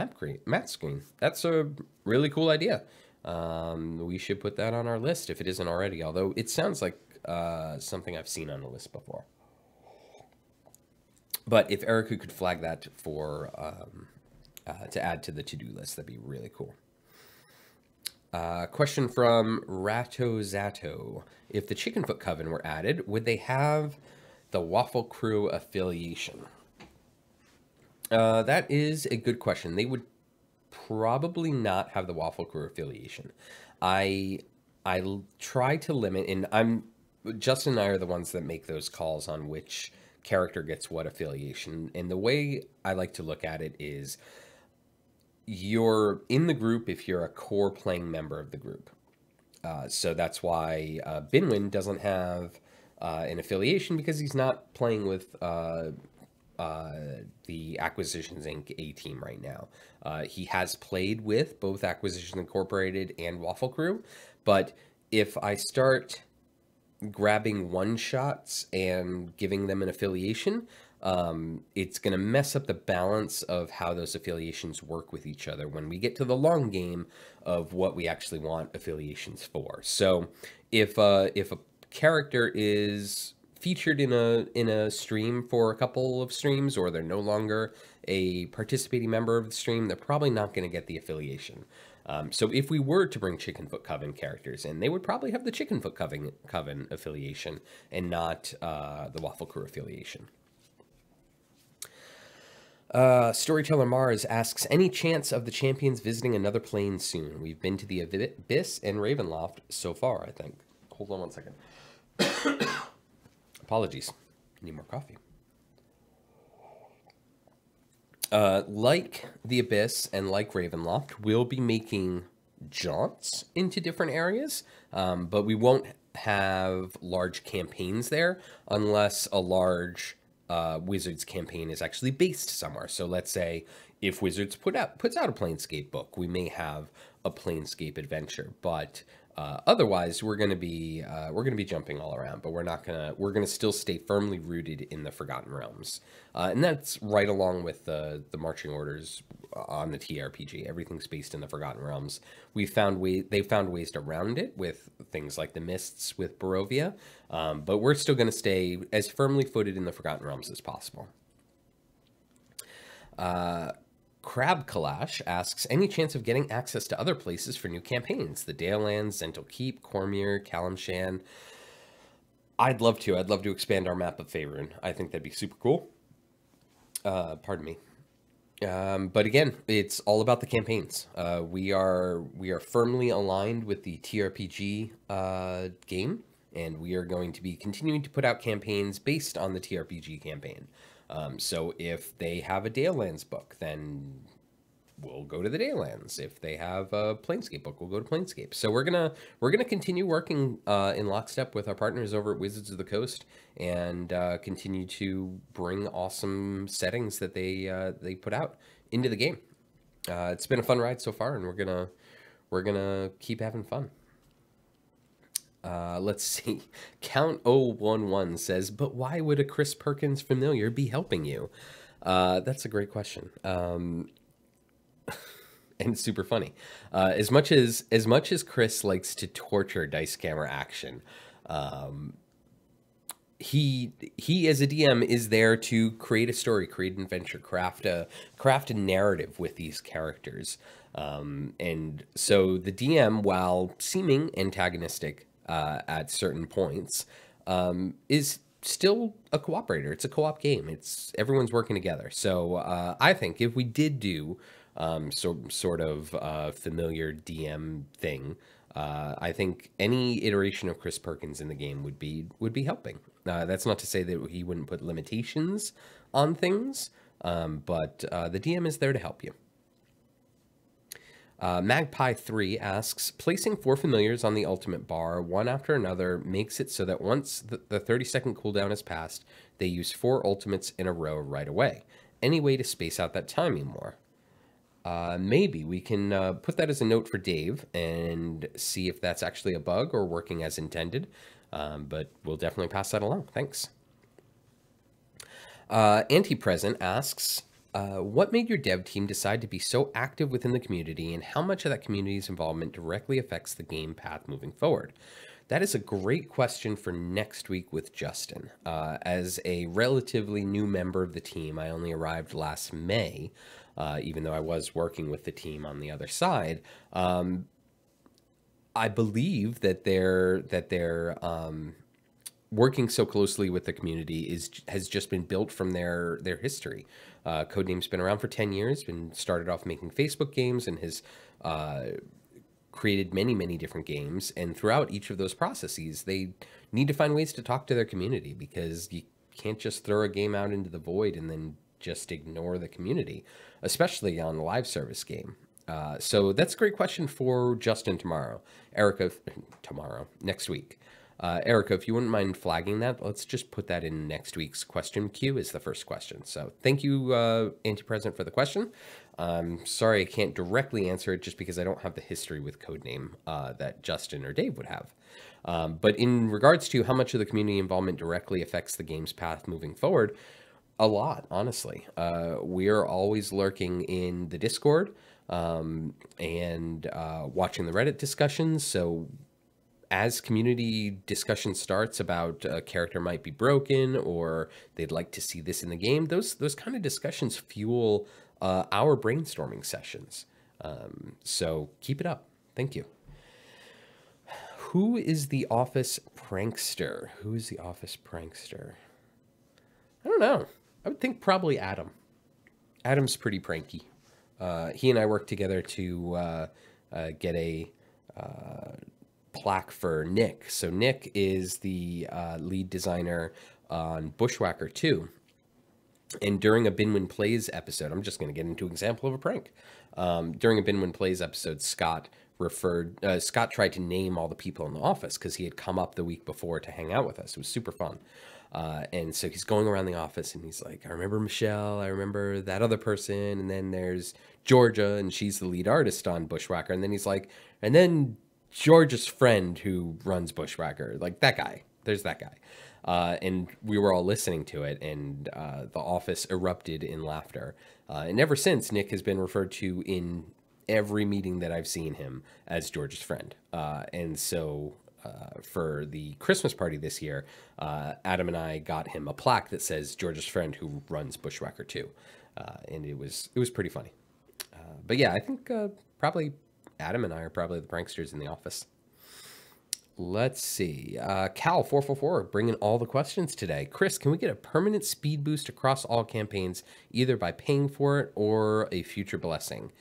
map screen. That's a really cool idea. We should put that on our list if it isn't already, although it sounds like something I've seen on a list before. But if Erica could flag that for to add to the to-do list, that'd be really cool. Question from Rato Zato. If the Chickenfoot Coven were added, would they have the Waffle Crew affiliation? That is a good question. They would probably not have the Waffle Crew affiliation. I try to limit, and Justin and I are the ones that make those calls on which character gets what affiliation. And the way I like to look at it is, you're in the group if you're a core playing member of the group. So that's why Binwin doesn't have an affiliation, because he's not playing with the Acquisitions Inc. A team right now. He has played with both Acquisitions Incorporated and Waffle Crew, but if I start grabbing one-shots and giving them an affiliation, it's going to mess up the balance of how those affiliations work with each other when we get to the long game of what we actually want affiliations for. So if a character is featured in a stream for a couple of streams, or they're no longer a participating member of the stream, they're probably not going to get the affiliation. So if we were to bring Chickenfoot Coven characters in, they would probably have the Chickenfoot Coven affiliation and not the Waffle Crew affiliation. Storyteller Mars asks, any chance of the champions visiting another plane soon? We've been to the Abyss and Ravenloft so far, I think. Hold on one second. Apologies. Need more coffee. Like the Abyss and like Ravenloft, we'll be making jaunts into different areas, but we won't have large campaigns there unless a large Wizards campaign is actually based somewhere. So let's say if Wizards puts out a Planescape book, we may have a Planescape adventure, but otherwise we're gonna be jumping all around. But we're gonna still stay firmly rooted in the Forgotten Realms, and that's right along with the marching orders on the TRPG. Everything's based in the Forgotten Realms. They found ways around it with things like the Mists with Barovia, but we're still going to stay as firmly footed in the Forgotten Realms as possible. Crab Kalash asks, any chance of getting access to other places for new campaigns? The Dalelands, Zental Keep, Cormyr, Kalimshan. I'd love to. I'd love to expand our map of Faerun. I think that'd be super cool. Pardon me. But again, it's all about the campaigns. We are firmly aligned with the TRPG game, and we are going to be continuing to put out campaigns based on the TRPG campaign. So if they have a Dalelands book, then we'll go to the Dalelands. If they have a Planescape book, we'll go to Planescape. So we're gonna continue working in lockstep with our partners over at Wizards of the Coast, and continue to bring awesome settings that they put out into the game. It's been a fun ride so far, and we're gonna keep having fun. Let's see. Count 011 says, but why would a Chris Perkins familiar be helping you? That's a great question. And super funny. As much as Chris likes to torture dice camera action, he as a DM is there to create a story, create an adventure, craft a narrative with these characters. And so the DM, while seeming antagonistic at certain points, is still a cooperator. It's a co-op game. Everyone's working together. So I think if we did do sort of familiar DM thing, I think any iteration of Chris Perkins in the game would be helping. That's not to say that he wouldn't put limitations on things, but the DM is there to help you. Magpie3 asks, placing 4 familiars on the ultimate bar, one after another, makes it so that once the 30-second cooldown has passed, they use 4 ultimates in a row right away. Any way to space out that timing more? Maybe we can put that as a note for Dave and see if that's actually a bug or working as intended, but we'll definitely pass that along. Thanks. Anti-Present asks, what made your dev team decide to be so active within the community, and how much of that community's involvement directly affects the game path moving forward? That is a great question for next week with Justin. As a relatively new member of the team, I only arrived last May, even though I was working with the team on the other side. I believe that they're working so closely with the community has just been built from their history. Codename's been around for 10 years, been started off making Facebook games, and has created many different games. And throughout each of those processes, they need to find ways to talk to their community, because you can't just throw a game out into the void and then just ignore the community, especially on a live service game. So that's a great question for Justin tomorrow. Erica, next week. Erica, if you wouldn't mind flagging that, let's just put that in next week's question queue as the first question. So thank you, Anti-Present, for the question. Sorry I can't directly answer it just because I don't have the history with Codename that Justin or Dave would have. But in regards to how much of the community involvement directly affects the game's path moving forward, a lot, honestly. We are always lurking in the Discord and watching the Reddit discussions. So as community discussion starts about a character might be broken or they'd like to see this in the game, those kind of discussions fuel our brainstorming sessions. So keep it up. Thank you. Who is the office prankster? Who is the office prankster? I don't know. I would think probably Adam. Adam's pretty pranky. He and I worked together to get a plaque for Nick. So Nick is the lead designer on Bushwhacker 2. And during a Binwin Plays episode, I'm just going to get into an example of a prank. During a Binwin Plays episode, Scott tried to name all the people in the office because he had come up the week before to hang out with us. It was super fun. And so he's going around the office and he's like, I remember Michelle, I remember that other person, and then there's Georgia, and she's the lead artist on Bushwhacker. And then he's like, and then Georgia's friend who runs Bushwhacker, like that guy. There's that guy. And we were all listening to it, and the office erupted in laughter. And ever since, Nick has been referred to in every meeting that I've seen him as George's friend. And so for the Christmas party this year, Adam and I got him a plaque that says George's friend who runs Bushwhacker 2. And it was pretty funny. But yeah, I think probably Adam and I are probably the pranksters in the office. Let's see. Cal444 bringing all the questions today. Chris, can we get a permanent speed boost across all campaigns, either by paying for it or a future blessing?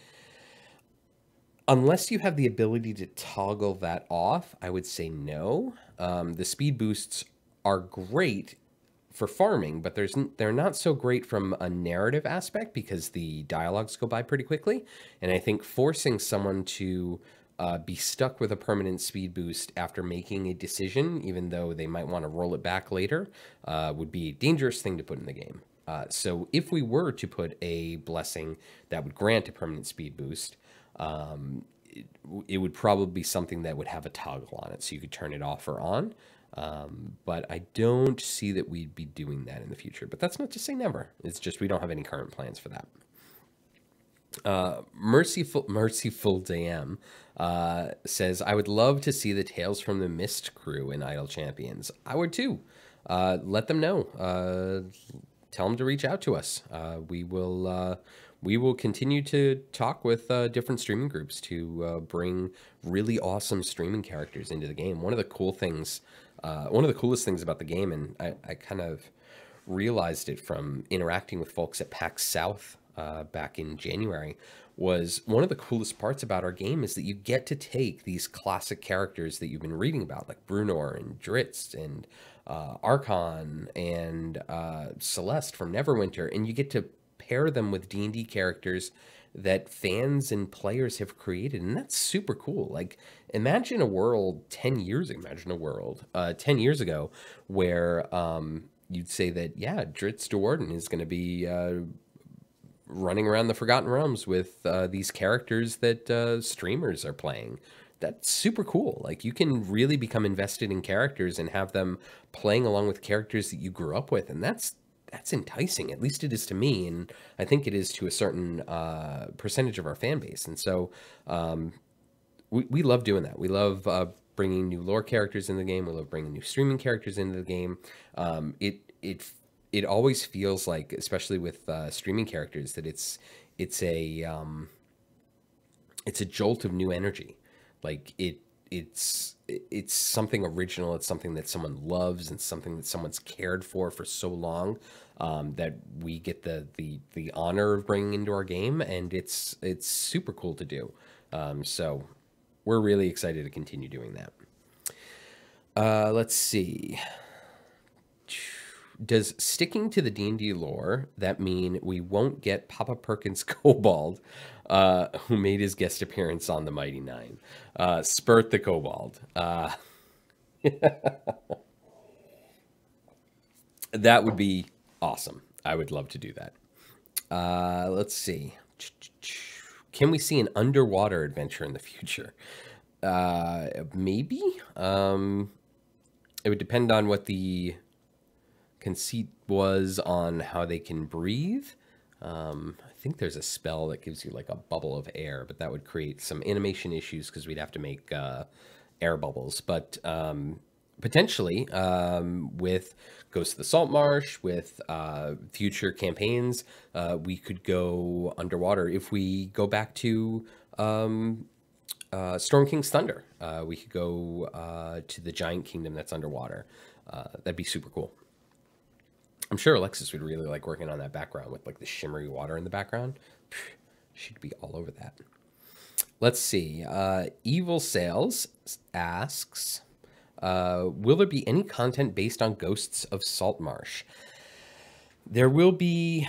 Unless you have the ability to toggle that off, I would say no. The speed boosts are great for farming, but they're not so great from a narrative aspect because the dialogues go by pretty quickly. And I think forcing someone to be stuck with a permanent speed boost after making a decision, even though they might want to roll it back later, would be a dangerous thing to put in the game. So if we were to put a blessing that would grant a permanent speed boost, it would probably be something that would have a toggle on it, so you could turn it off or on. But I don't see that we'd be doing that in the future. But that's not to say never. It's just we don't have any current plans for that. Merciful DM says, I would love to see the Tales from the Mist crew in Idle Champions. I would too. Let them know. Tell them to reach out to us. We will continue to talk with different streaming groups to bring really awesome streaming characters into the game. One of the coolest things about the game, and I kind of realized it from interacting with folks at PAX South back in January, was one of the coolest parts about our game is that you get to take these classic characters that you've been reading about, like Bruenor and Drizzt and Archon and Celeste from Neverwinter, and you get to pair them with D&D characters that fans and players have created, and that's super cool. Like, imagine a world 10 years ago where you'd say that, yeah, Drizzt Do'Urden is going to be running around the Forgotten Realms with these characters that streamers are playing. That's super cool. Like, you can really become invested in characters and have them playing along with characters that you grew up with, and that's enticing. At least it is to me, and I think it is to a certain percentage of our fan base. And so we love doing that. We love bringing new lore characters in the game. We love bringing new streaming characters into the game. It always feels like, especially with streaming characters, that it's a jolt of new energy. Like it's something original. It's something that someone loves and something that someone's cared for so long, that we get the honor of bringing into our game, and it's super cool to do. So we're really excited to continue doing that. Let's see. Does sticking to the D&D lore that mean we won't get Papa Perkins Kobold, who made his guest appearance on the Mighty Nine? Spurt the Kobold. That would be awesome. I would love to do that. Let's see. Can we see an underwater adventure in the future? Maybe. It would depend on what the conceit was on how they can breathe. I think there's a spell that gives you like a bubble of air, but that would create some animation issues because we'd have to make air bubbles. But potentially with Ghost of the Salt Marsh, with future campaigns, we could go underwater. If we go back to Storm King's Thunder, we could go to the giant kingdom that's underwater. That'd be super cool. I'm sure Alexis would really like working on that background with like the shimmery water in the background. She'd be all over that. Let's see. Evil Sales asks, will there be any content based on Ghosts of Saltmarsh? There will be.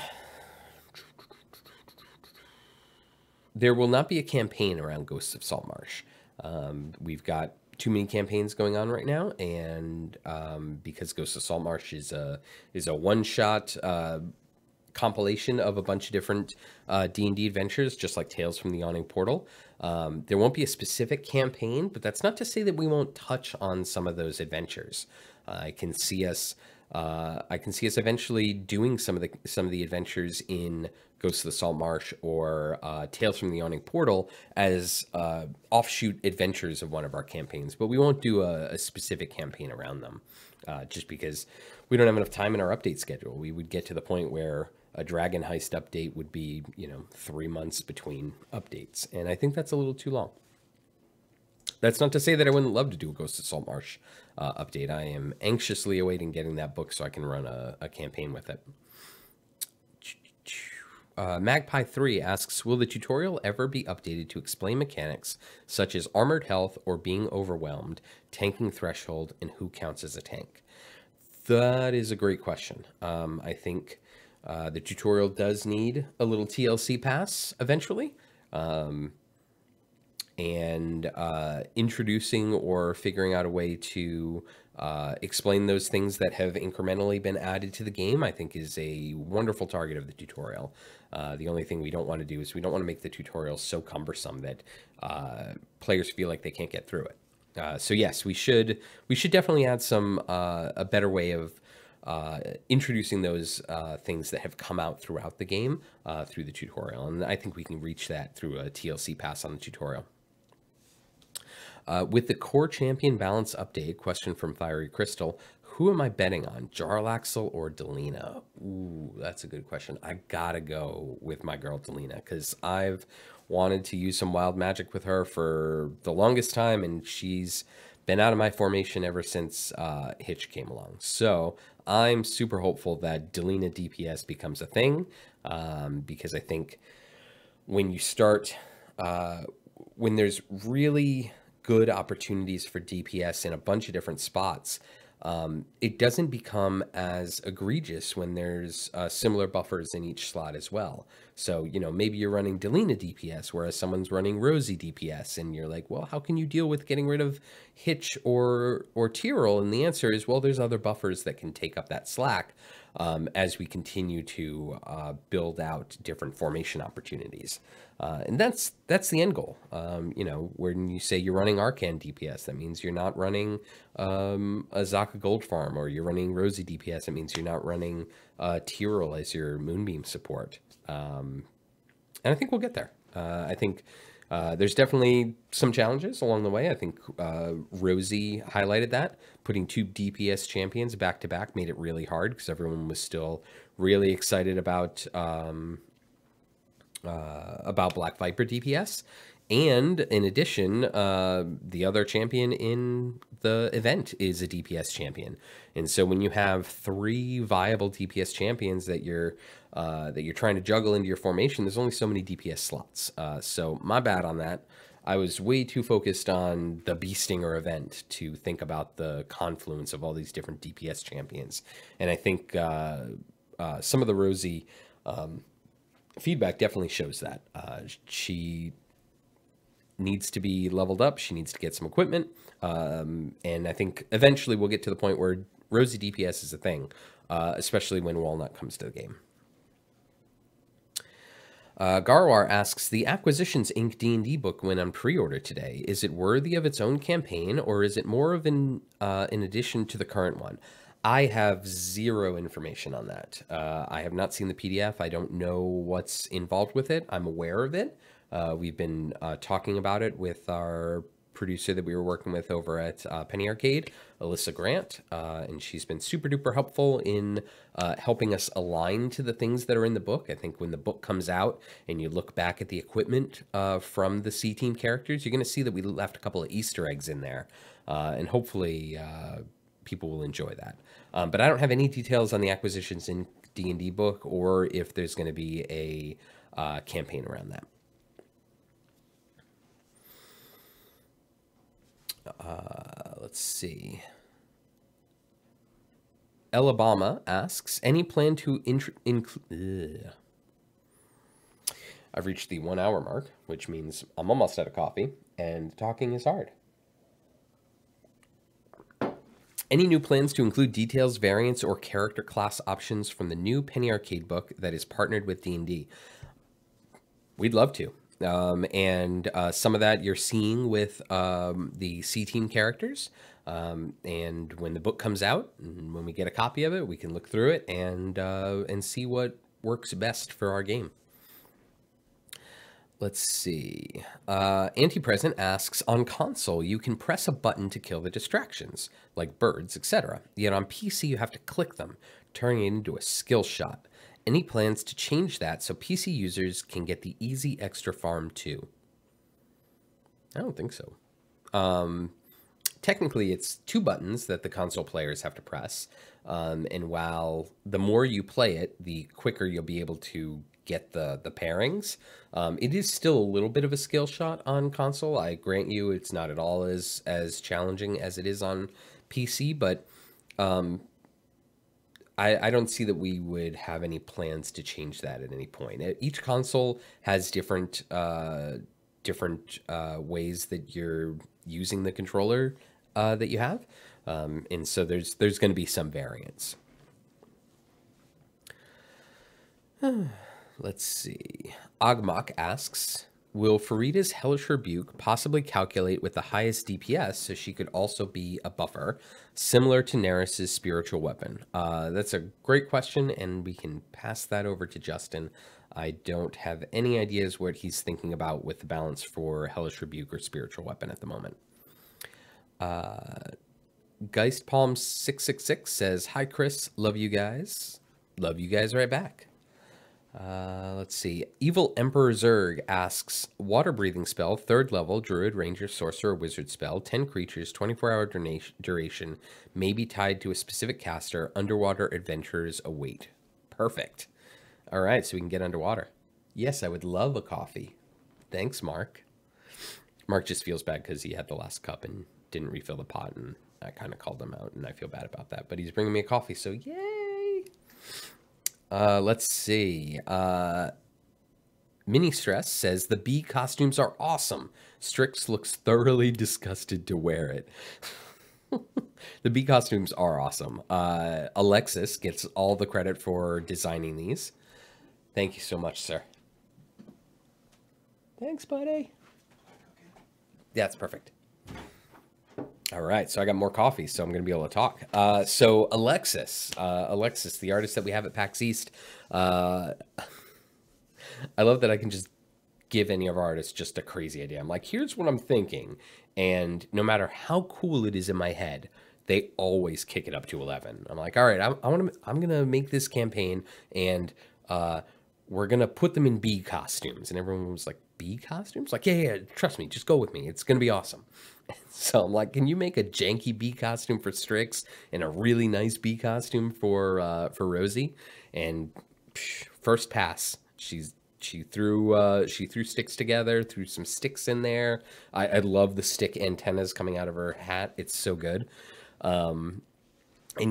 There will not be a campaign around Ghosts of Saltmarsh. We've got too many campaigns going on right now, and because Ghosts of Saltmarsh is a one-shot compilation of a bunch of different D&D adventures, just like Tales from the Yawning Portal. There won't be a specific campaign, but that's not to say that we won't touch on some of those adventures. I can see us eventually doing some of the adventures in Ghosts of the Saltmarsh or Tales from the Yawning Portal as offshoot adventures of one of our campaigns, but we won't do a specific campaign around them, just because we don't have enough time in our update schedule. We would get to the point where a Dragon Heist update would be, 3 months between updates, and I think that's a little too long. That's not to say that I wouldn't love to do a Ghost of Saltmarsh update. I am anxiously awaiting getting that book so I can run a campaign with it. Magpie 3 asks, will the tutorial ever be updated to explain mechanics such as armored health or being overwhelmed, tanking threshold, and who counts as a tank? That is a great question. I think the tutorial does need a little TLC pass eventually. And introducing or figuring out a way to explain those things that have incrementally been added to the game, I think is a wonderful target of the tutorial. The only thing we don't want to do is we don't want to make the tutorial so cumbersome that players feel like they can't get through it. So yes, we should definitely add a better way of introducing those things that have come out throughout the game through the tutorial. And I think we can reach that through a TLC pass on the tutorial. With the core champion balance update, question from Fiery Crystal, who am I betting on, Jarlaxle or Delina? Ooh, that's a good question. I gotta go with my girl Delina, because I've wanted to use some wild magic with her for the longest time, and she's been out of my formation ever since Hitch came along. So I'm super hopeful that Delina DPS becomes a thing, because I think when you start, when there's really good opportunities for DPS in a bunch of different spots, it doesn't become as egregious when there's similar buffers in each slot as well. So, maybe you're running Delina DPS, whereas someone's running Rosie DPS, and you're like, well, how can you deal with getting rid of Hitch or Tyrell? And the answer is, well, there's other buffers that can take up that slack as we continue to build out different formation opportunities. And that's the end goal. When you say you're running Arcan DPS, that means you're not running a Zaka Gold Farm, or you're running Rosie DPS, it means you're not running Tyrell as your Moonbeam support. And I think we'll get there. I think there's definitely some challenges along the way. I think Rosie highlighted that. Putting 2 DPS champions back to back made it really hard, because everyone was still really excited about Black Viper DPS. And in addition, the other champion in the event is a DPS champion. And so when you have 3 viable DPS champions that you're trying to juggle into your formation, there's only so many DPS slots. So my bad on that. I was way too focused on the Beastinger event to think about the confluence of all these different DPS champions. And I think some of the Rosie feedback definitely shows that. She needs to be leveled up. She needs to get some equipment. And I think eventually we'll get to the point where Rosie DPS is a thing, especially when Walnut comes to the game. Garwar asks, the Acquisitions Inc. D&D book went on pre-order today. Is it worthy of its own campaign, or is it more of an addition to the current one? I have zero information on that. I have not seen the PDF. I don't know what's involved with it. I'm aware of it. We've been talking about it with our producer that we were working with over at Penny Arcade, Alyssa Grant, and she's been super duper helpful in helping us align to the things that are in the book. I think when the book comes out and you look back at the equipment from the C-Team characters, you're going to see that we left a couple of Easter eggs in there, and hopefully people will enjoy that. But I don't have any details on the acquisitions in D&D book or if there's going to be a campaign around that. Let's see. Alabama asks, any plan to include... I've reached the 1 hour mark, which means I'm almost out of coffee, and talking is hard. Any new plans to include details, variants, or character class options from the new Penny Arcade book that is partnered with D&D? We'd love to. And some of that you're seeing with the C-Team characters. And when the book comes out, and when we get a copy of it, we can look through it and see what works best for our game. Let's see. Anti-Present asks, on console, you can press a button to kill the distractions, like birds, etc. Yet on PC, you have to click them, turning it into a skill shot. Any plans to change that so PC users can get the easy extra farm too? I don't think so. Technically, it's 2 buttons that the console players have to press. And while the more you play it, the quicker you'll be able to get the pairings. It is still a little bit of a skill shot on console. I grant you it's not at all as challenging as it is on PC, but I don't see that we would have any plans to change that at any point. Each console has different ways that you're using the controller that you have, and so there's going to be some variance. Let's see. Ogmok asks, will Farida's Hellish Rebuke possibly calculate with the highest DPS so she could also be a buffer, similar to Neris's spiritual weapon? That's a great question, and we can pass that over to Justin. I don't have any ideas what he's thinking about with the balance for Hellish Rebuke or spiritual weapon at the moment. Geistpalm666 says, hi, Chris. Love you guys. Love you guys right back. Let's see. Evil Emperor Zerg asks, water breathing spell, 3rd level, druid, ranger, sorcerer, wizard spell, 10 creatures, 24-hour duration, may be tied to a specific caster. Underwater adventures await. Perfect. All right, so we can get underwater. Yes, I would love a coffee. Thanks, Mark. Mark just feels bad because he had the last cup and didn't refill the pot, and I kind of called him out, and I feel bad about that. But he's bringing me a coffee, so yay! Let's see. Mini Stress says, the bee costumes are awesome. Strix looks thoroughly disgusted to wear it. The bee costumes are awesome. Alexis gets all the credit for designing these. Thank you so much, sir. Thanks, buddy. Yeah, that's perfect. All right, so I got more coffee, so I'm going to be able to talk. So Alexis, the artist that we have at PAX East, I love that I can just give any of our artists just a crazy idea. I'm like, here's what I'm thinking, and no matter how cool it is in my head, they always kick it up to 11. I'm like, all right, I'm gonna make this campaign, and we're gonna put them in bee costumes, and everyone was like, bee costumes? Like, yeah, trust me, just go with me. It's gonna be awesome. So I'm like, can you make a janky bee costume for Strix and a really nice bee costume for Rosie? And first pass, she threw sticks together, threw some sticks in there. I love the stick antennas coming out of her hat. It's so good. And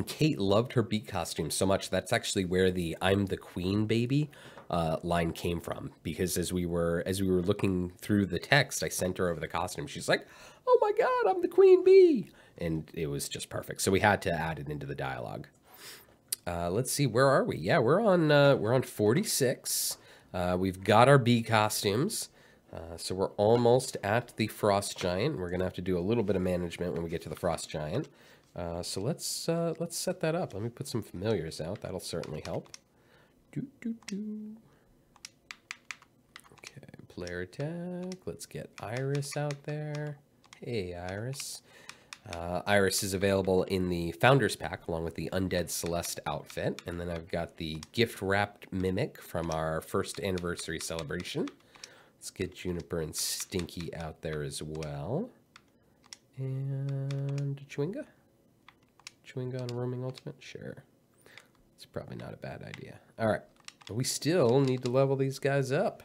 Kate loved her bee costume so much. That's actually where the "I'm the Queen, baby" line came from. Because as we were looking through the text, I sent her over the costume. She's like, "Oh my God, I'm the queen bee," and it was just perfect. So we had to add it into the dialogue. Let's see, where are we? Yeah, we're on 46. We've got our bee costumes. So we're almost at the Frost Giant. We're gonna have to do a little bit of management when we get to the Frost Giant. So let's set that up. Let me put some familiars out. That'll certainly help. Okay, player attack. Let's get Iris out there. Hey, Iris. Iris is available in the Founders Pack along with the Undead Celeste outfit. And then I've got the gift-wrapped Mimic from our first anniversary celebration. Let's get Juniper and Stinky out there as well. And Chewinga. Chewing on a roaming ultimate? Sure. It's probably not a bad idea. All right. But we still need to level these guys up.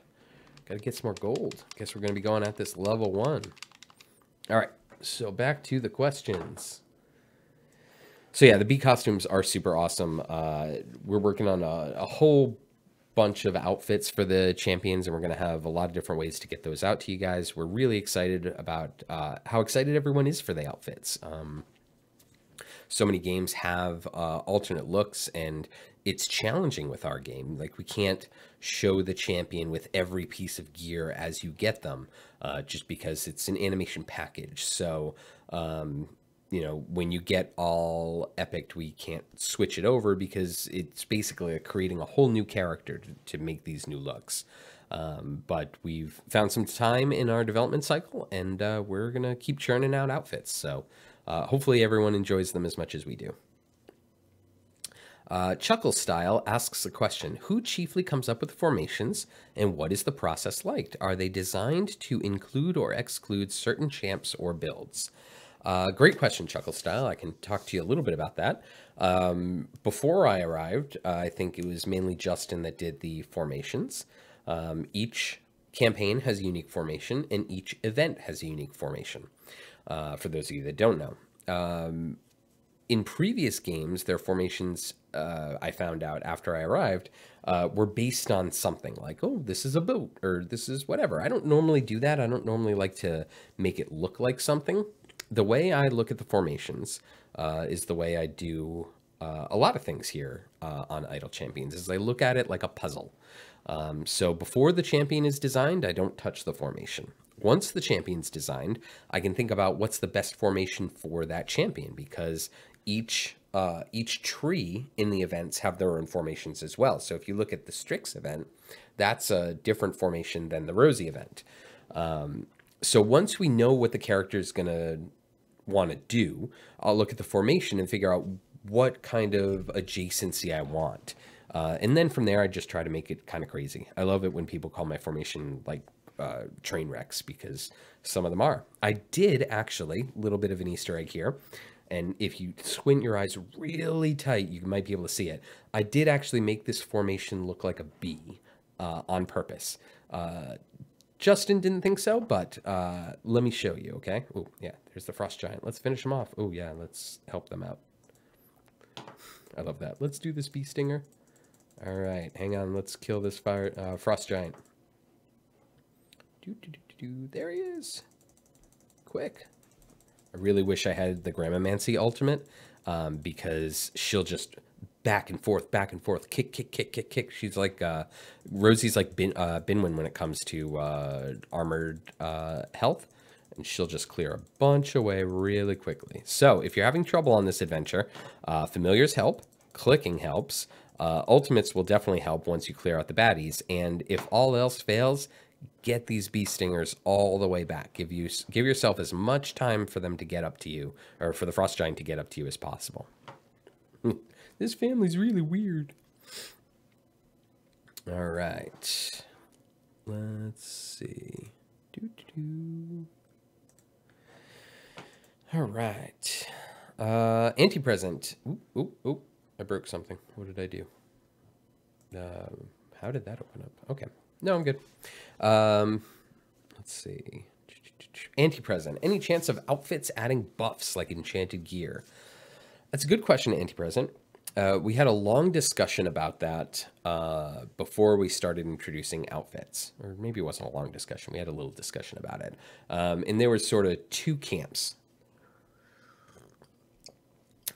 Got to get some more gold. Guess we're going to be going at this level 1. All right. So back to the questions. So yeah, the bee costumes are super awesome. We're working on a whole bunch of outfits for the champions, and we're going to have a lot of different ways to get those out to you guys. We're really excited about how excited everyone is for the outfits. So many games have alternate looks, and it's challenging with our game. Like, we can't show the champion with every piece of gear as you get them, just because it's an animation package. So, you know, when you get all epic, we can't switch it over because it's basically creating a whole new character to make these new looks. But we've found some time in our development cycle, and we're going to keep churning out outfits. So hopefully everyone enjoys them as much as we do. Chuckle Style asks the question, who chiefly comes up with formations, and what is the process like? Are they designed to include or exclude certain champs or builds? Great question, Chuckle Style. I can talk to you a little bit about that. Before I arrived, I think it was mainly Justin that did the formations. Each campaign has a unique formation, and each event has a unique formation, for those of you that don't know. In previous games, their formations, I found out after I arrived, were based on something like, oh, this is a boat, or this is whatever. I don't normally do that. I don't normally like to make it look like something. The way I look at the formations is the way I do a lot of things here on Idle Champions, is I look at it like a puzzle. So before the champion is designed, I don't touch the formation. Once the champion's designed, I can think about what's the best formation for that champion, because each tree in the events have their own formations as well. So if you look at the Strix event, that's a different formation than the Rosie event. So once we know what the character is going to want to do, I'll look at the formation and figure out what kind of adjacency I want. And then from there, I just try to make it kind of crazy. I love it when people call my formation like train wrecks, because some of them are. I did actually, a little bit of an Easter egg here, and if you squint your eyes really tight, you might be able to see it. I did actually make this formation look like a bee on purpose. Justin didn't think so, but let me show you, okay? Oh, yeah, there's the Frost Giant. Let's finish them off. Oh, yeah, let's help them out. I love that. Let's do this Bee Stinger. All right, hang on. Let's kill this Frost Giant. There he is. Quick. I really wish I had the Grammamancy ultimate, because she'll just back and forth, kick. She's like, Rosie's like Binwin when it comes to armored health, and she'll just clear a bunch away really quickly. So if you're having trouble on this adventure, familiars help, clicking helps, ultimates will definitely help once you clear out the baddies, and if all else fails, get these bee stingers all the way back. Give yourself as much time for them to get up to you, or for the Frost Giant to get up to you, as possible. This family's really weird. All right. Let's see. All right. Anti-present. Ooh. I broke something. What did I do? How did that open up? Okay. No, I'm good. Let's see. Anti-present. Any chance of outfits adding buffs like enchanted gear? That's a good question, Anti-present. We had a long discussion about that before we started introducing outfits. Or maybe it wasn't a long discussion. We had a little discussion about it. And there was sort of two camps.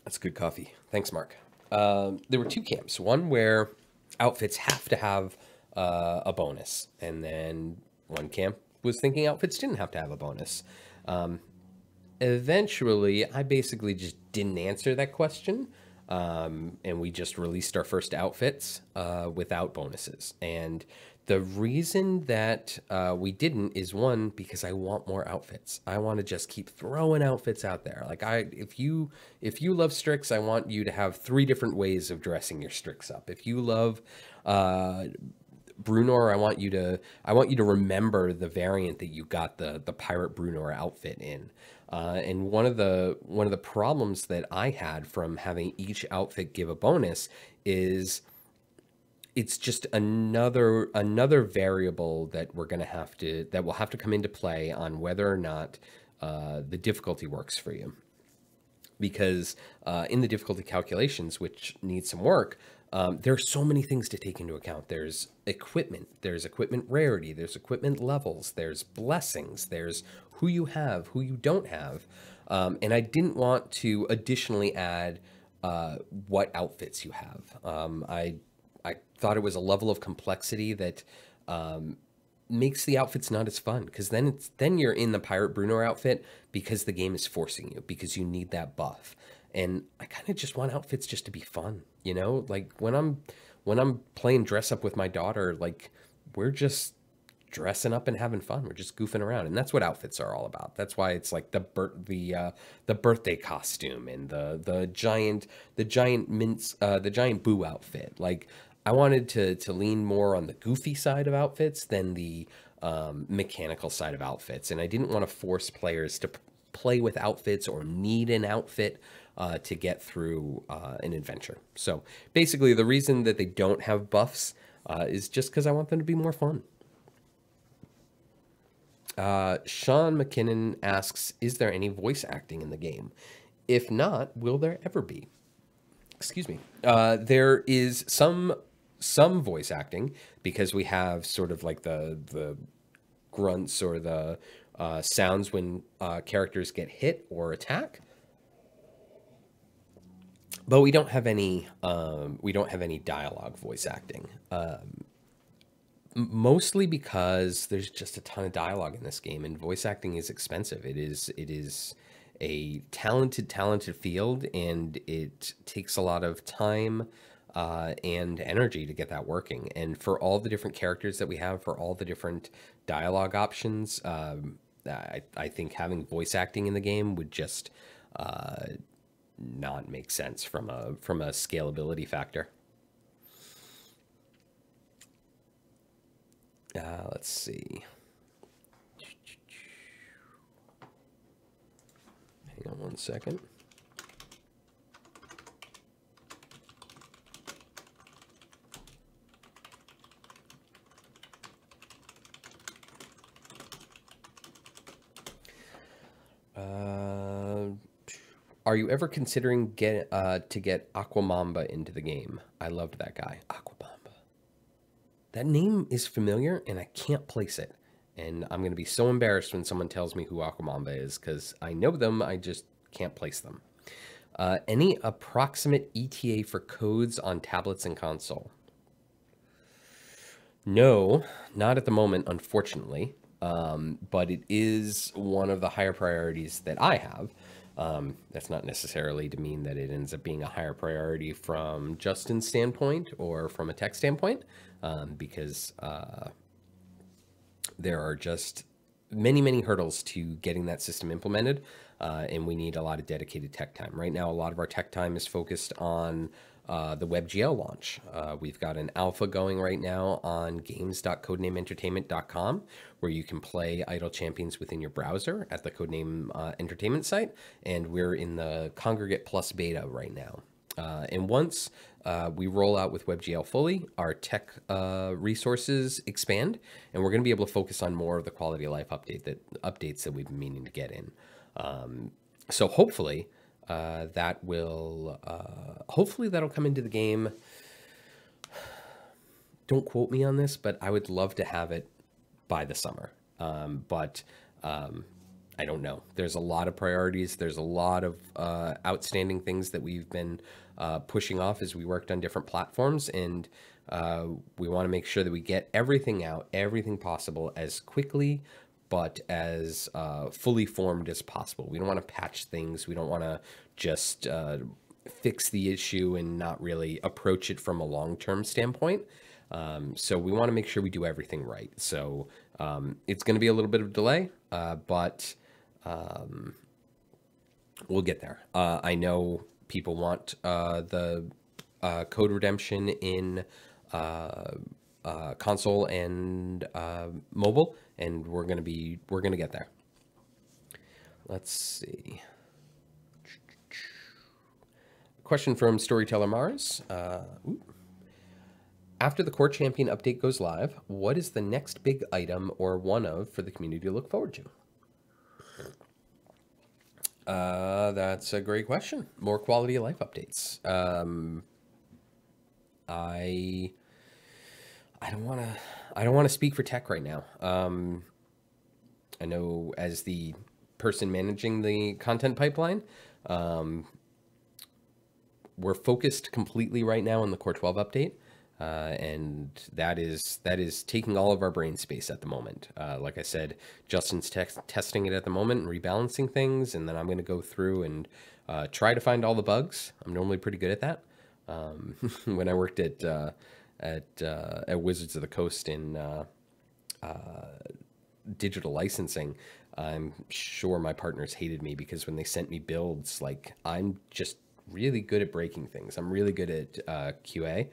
That's good coffee. Thanks, Mark. There were two camps. One where outfits have to have a bonus. And then one camp was thinking outfits didn't have to have a bonus. Eventually, I basically just didn't answer that question. And we just released our first outfits without bonuses. And the reason that we didn't is, one, because I want more outfits. I want to just keep throwing outfits out there. Like, if you love Strix, I want you to have 3 different ways of dressing your Strix up. If you love Bruenor, I want you to remember the variant that you got the Pirate Bruenor outfit in. And one of the problems that I had from having each outfit give a bonus is it's just another variable that that will have to come into play on whether or not the difficulty works for you. Because in the difficulty calculations, which need some work, there are so many things to take into account. There's equipment rarity, there's equipment levels, there's blessings, there's who you have, who you don't have. And I didn't want to additionally add what outfits you have. I thought it was a level of complexity that makes the outfits not as fun, because then you're in the Pirate Bruno outfit because the game is forcing you, because you need that buff. And I kind of just want outfits just to be fun, you know? Like when I'm playing dress up with my daughter, like we're just dressing up and having fun. We're just goofing around, and that's what outfits are all about. That's why it's like the birthday costume and the giant Boo outfit. Like I wanted to lean more on the goofy side of outfits than the mechanical side of outfits, and I didn't want to force players to play with outfits or need an outfit to get through an adventure. So basically, the reason that they don't have buffs is just because I want them to be more fun. Sean McKinnon asks, is there any voice acting in the game? If not, will there ever be? Excuse me. There is some voice acting, because we have sort of like the grunts or the sounds when characters get hit or attack. But we don't have any dialogue voice acting. Mostly because there's just a ton of dialogue in this game, and voice acting is expensive. It is a talented field, and it takes a lot of time and energy to get that working. And for all the different characters that we have, for all the different dialogue options, I think having voice acting in the game would just not make sense from a scalability factor. Let's see. Hang on one second. Are you ever considering to get Aquamamba into the game? I loved that guy, Aquamamba. That name is familiar, and I can't place it. And I'm going to be so embarrassed when someone tells me who Aquamamba is, because I know them, I just can't place them. Any approximate ETA for codes on tablets and console? No, not at the moment, unfortunately. But it is one of the higher priorities that I have. That's not necessarily to mean that it ends up being a higher priority from Justin's standpoint or from a tech standpoint, because there are just many hurdles to getting that system implemented, and we need a lot of dedicated tech time. Right now, a lot of our tech time is focused on the WebGL launch. We've got an alpha going right now on games.codenameentertainment.com, where you can play Idle Champions within your browser at the Codename Entertainment site, and we're in the Kongregate Plus beta right now. And once we roll out with WebGL fully, our tech resources expand, and we're going to be able to focus on more of the quality of life updates that we've been meaning to get in. So hopefully hopefully that'll come into the game. Don't quote me on this, but I would love to have it by the summer. But I don't know. There's a lot of priorities. There's a lot of outstanding things that we've been pushing off as we worked on different platforms, and we want to make sure that we get everything out, everything possible, as quickly but as fully formed as possible. We don't want to patch things. We don't want to just fix the issue and not really approach it from a long-term standpoint. So we want to make sure we do everything right. So it's going to be a little bit of delay, but we'll get there. I know people want the code redemption in console and mobile, and we're gonna get there. Let's see. Question from Storyteller Mars. After the Core Champion update goes live, what is the next big item or one of for the community to look forward to? That's a great question. More quality of life updates. I don't want to speak for tech right now. I know as the person managing the content pipeline, we're focused completely right now on the Core 12 update. And that is taking all of our brain space at the moment. Like I said, Justin's testing it at the moment and rebalancing things, and then I'm going to go through and try to find all the bugs. I'm normally pretty good at that. When I worked at Wizards of the Coast in digital licensing, I'm sure my partners hated me because when they sent me builds, like, I'm just really good at breaking things. I'm really good at QA.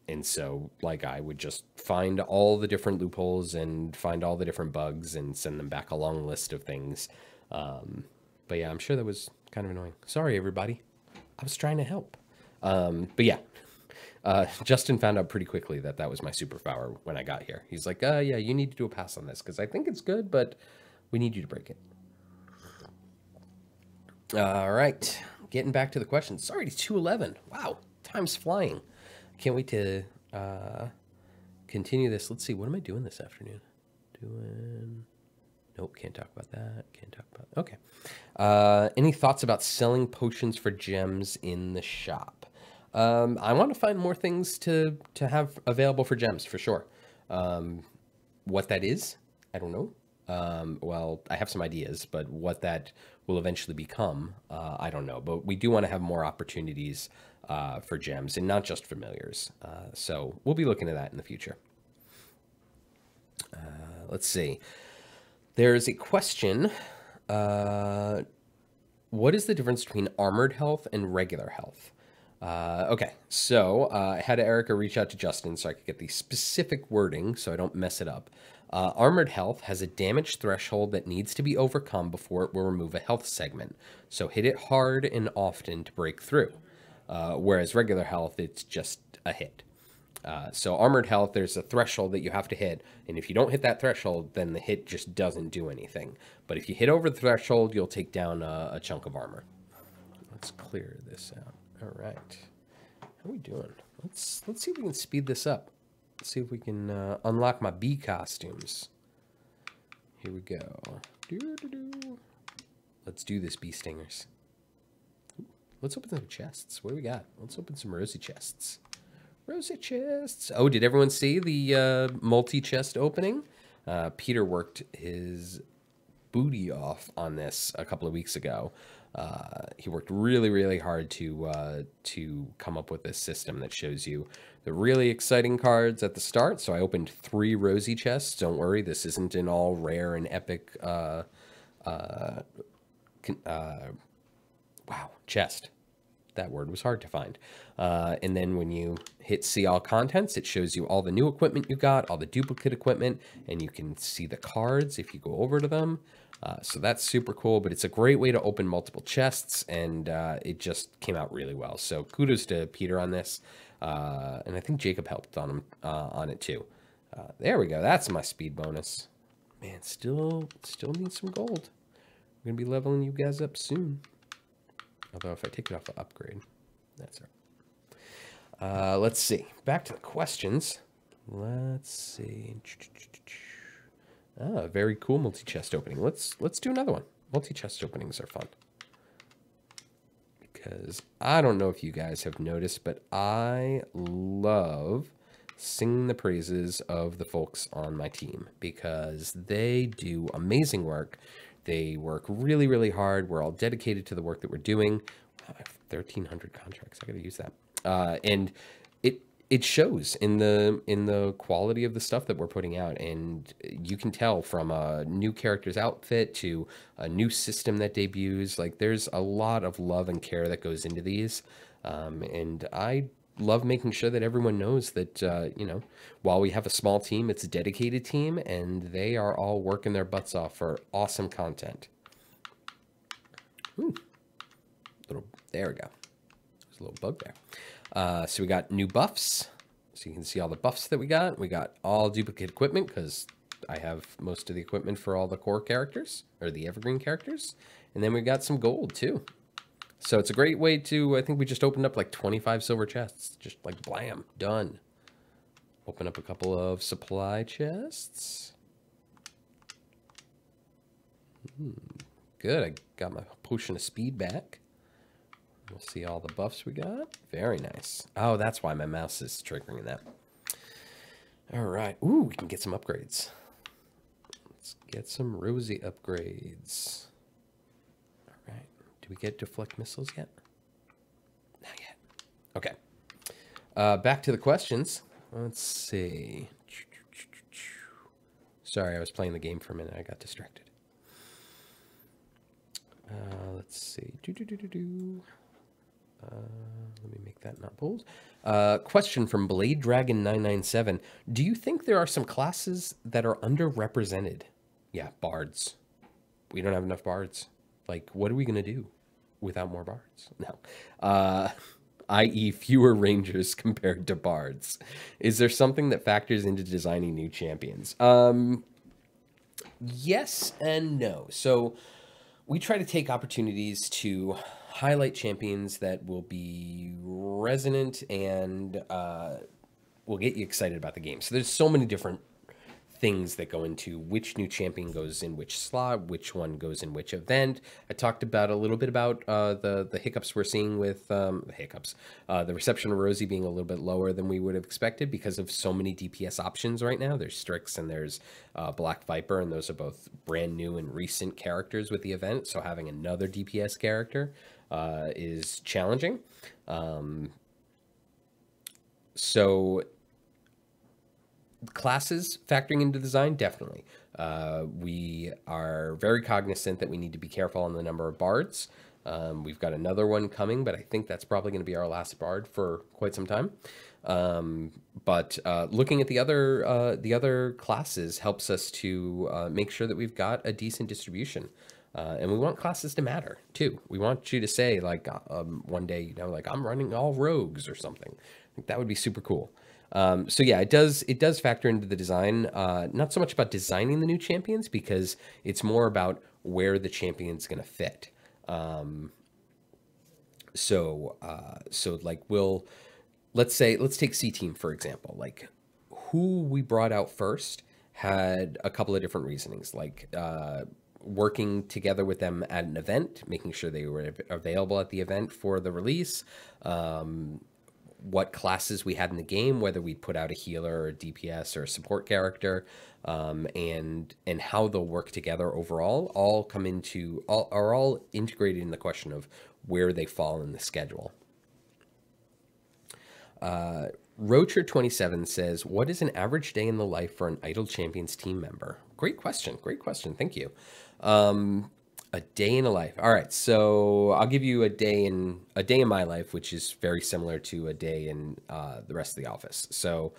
And so, like, I would just find all the different loopholes and find all the different bugs and send them back a long list of things. But yeah, I'm sure that was kind of annoying. Sorry, everybody. I was trying to help. But yeah, Justin found out pretty quickly that that was my superpower when I got here. He's like, yeah, you need to do a pass on this because I think it's good, but we need you to break it. All right. Getting back to the questions. Sorry, it's 2:11. Wow, time's flying. Can't wait to continue this. Let's see. What am I doing this afternoon? Nope, can't talk about that. Can't talk about... Okay. Any thoughts about selling potions for gems in the shop? I want to find more things to have available for gems, for sure. What that is, I don't know. Well, I have some ideas, but what that will eventually become, I don't know. But we do want to have more opportunities for gems and not just familiars. So we'll be looking at that in the future. Let's see. There's a question. What is the difference between armored health and regular health? Okay, so I had Erica reach out to Justin so I could get the specific wording so I don't mess it up. Armored health has a damage threshold that needs to be overcome before it will remove a health segment. So hit it hard and often to break through. Whereas regular health, it's just a hit. So armored health, there's a threshold that you have to hit. And if you don't hit that threshold, then the hit just doesn't do anything. But if you hit over the threshold, you'll take down a chunk of armor. Let's clear this out. All right. How are we doing? Let's see if we can speed this up. Let's see if we can unlock my bee costumes. Here we go. Let's do this, bee stingers. Let's open some chests. What do we got? Let's open some rosy chests. Rosy chests. Oh, did everyone see the multi-chest opening? Peter worked his booty off on this a couple of weeks ago. He worked really, really hard to come up with this system that shows you the really exciting cards at the start. So I opened 3 rosy chests. Don't worry, this isn't an all rare and epic wow, chest. That word was hard to find. And then when you hit see all contents, it shows you all the new equipment you got, all the duplicate equipment, and you can see the cards if you go over to them. So that's super cool, but it's a great way to open multiple chests, and it just came out really well. So kudos to Peter on this. And I think Jacob helped on him on it too. There we go. That's my speed bonus. Man, still need some gold. We're gonna be leveling you guys up soon. Although if I take it off the upgrade, that's all right. Let's see. Back to the questions. Let's see. Ah, very cool multi-chest opening. Let's do another one. Multi-chest openings are fun. Because I don't know if you guys have noticed, but I love singing the praises of the folks on my team because they do amazing work. They work really, really hard. We're all dedicated to the work that we're doing. Wow, I have 1,300 contracts. I got to use that. And it shows in the quality of the stuff that we're putting out. And you can tell from a new character's outfit to a new system that debuts. Like, there's a lot of love and care that goes into these. And I love making sure that everyone knows that, you know, while we have a small team, it's a dedicated team, and they are all working their butts off for awesome content. Ooh, there we go. There's a little bug there. So we got new buffs. So you can see all the buffs that we got. We got all duplicate equipment because I have most of the equipment for all the core characters or the evergreen characters. And then we got some gold too. So it's a great way to, I think we just opened up like 25 silver chests. Just like blam, done. Open up a couple of supply chests. Good, I got my potion of speed back. We'll see all the buffs we got. Very nice. Oh, that's why my mouse is triggering that. All right. Ooh, we can get some upgrades. Let's get some Rosie upgrades. All right. Do we get deflect missiles yet? Not yet. Okay. Back to the questions. Let's see. Sorry, I was playing the game for a minute. I got distracted. Let's see. Let me make that not bold. Question from Blade Dragon 997. Do you think there are some classes that are underrepresented? Yeah, bards. We don't have enough bards. Like, what are we going to do without more bards? No. I.e. fewer rangers compared to bards. Is there something that factors into designing new champions? Yes and no. So we try to take opportunities to highlight champions that will be resonant and will get you excited about the game. So there's so many different things that go into which new champion goes in which slot, which one goes in which event. I talked about a little bit about the hiccups we're seeing with the reception of Rosie being a little bit lower than we would have expected because of so many DPS options right now. There's Strix and there's Black Viper, and those are both brand new and recent characters with the event. So having another DPS character is challenging. So classes factoring into design, definitely. We are very cognizant that we need to be careful on the number of bards. We've got another one coming, but I think that's probably going to be our last bard for quite some time. But looking at the other classes helps us to make sure that we've got a decent distribution. And we want classes to matter too. We want you to say like one day, you know, like I'm running all rogues or something. I think that would be super cool. So yeah, it does factor into the design. Not so much about designing the new champions because it's more about where the champion's going to fit. So like let's take C Team for example. Like who we brought out first had a couple of different reasonings. Like working together with them at an event, making sure they were available at the event for the release. What classes we had in the game, whether we put out a healer or a DPS or a support character, and how they'll work together overall, are all integrated in the question of where they fall in the schedule. Rocher27 says, what is an average day in the life for an Idle Champions team member? Great question. Thank you. A day in a life. All right, so I'll give you a day in my life, which is very similar to a day in the rest of the office. So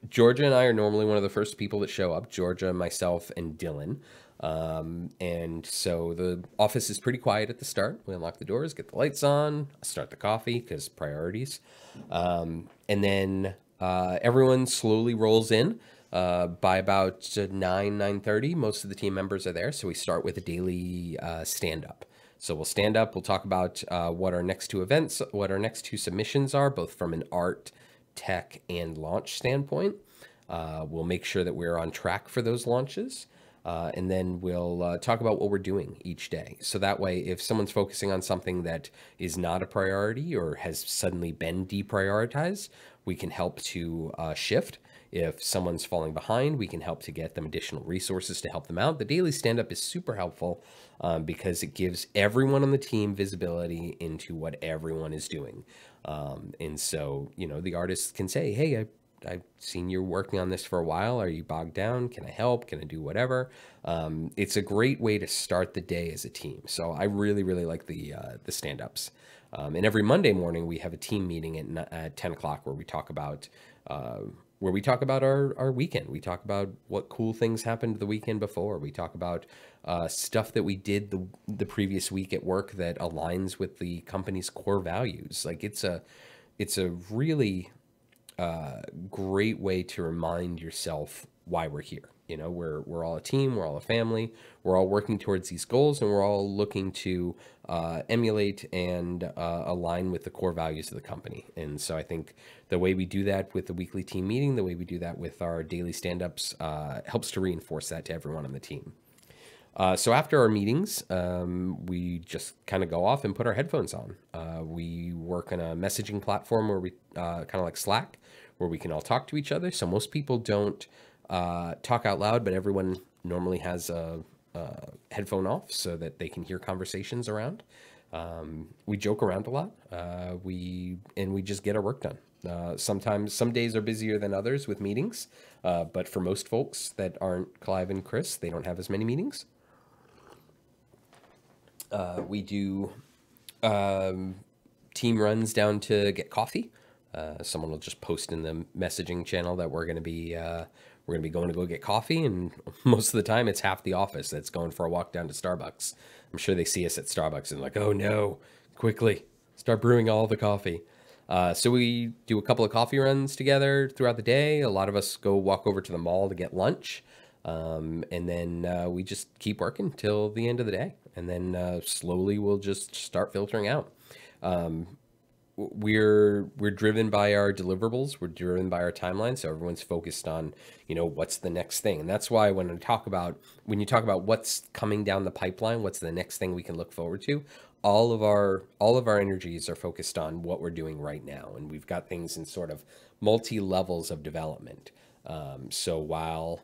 Georgia and I are normally one of the first people that show up. Georgia, myself, and Dylan. And so the office is pretty quiet at the start. We unlock the doors, get the lights on, start the coffee because priorities, and then everyone slowly rolls in. By about 9:30, most of the team members are there. So we start with a daily stand-up. So we'll stand up, we'll talk about what our next two submissions are, both from an art, tech, and launch standpoint. We'll make sure that we're on track for those launches. And then we'll talk about what we're doing each day. So that way, if someone's focusing on something that is not a priority or has suddenly been deprioritized, we can help to shift. If someone's falling behind, we can help to get them additional resources to help them out. The daily stand-up is super helpful because it gives everyone on the team visibility into what everyone is doing. And so, you know, the artists can say, hey, I've seen you're working on this for a while. Are you bogged down? Can I help? Can I do whatever? It's a great way to start the day as a team. So I really, really like the stand-ups. And every Monday morning, we have a team meeting at 10 o'clock where we talk about where we talk about our weekend. We talk about what cool things happened the weekend before. We talk about stuff that we did the previous week at work that aligns with the company's core values. Like it's a really great way to remind yourself why we're here. You know, we're all a team, we're all a family, we're all working towards these goals, and we're all looking to emulate and align with the core values of the company. And so I think the way we do that with the weekly team meeting, the way we do that with our daily stand-ups, helps to reinforce that to everyone on the team. So after our meetings, we just kind of go off and put our headphones on. We work on a messaging platform where we kind of like Slack, where we can all talk to each other. So most people don't talk out loud, but everyone normally has a headphone off so that they can hear conversations around. We joke around a lot. We just get our work done. Sometimes some days are busier than others with meetings, but for most folks that aren't Clive and Chris, they don't have as many meetings. We do team runs down to get coffee. Someone will just post in the messaging channel that we're going to be going to go get coffee, and most of the time it's half the office that's going for a walk down to Starbucks. I'm sure they see us at Starbucks and like, oh no, quickly start brewing all the coffee. So we do a couple of coffee runs together throughout the day. A lot of us go walk over to the mall to get lunch. And then we just keep working till the end of the day. And then slowly we'll just start filtering out. We're driven by our deliverables. We're driven by our timeline. So everyone's focused on, you know, what's the next thing. And that's why when you talk about what's coming down the pipeline, what's the next thing we can look forward to, all of our energies are focused on what we're doing right now. And we've got things in sort of multi levels of development. So while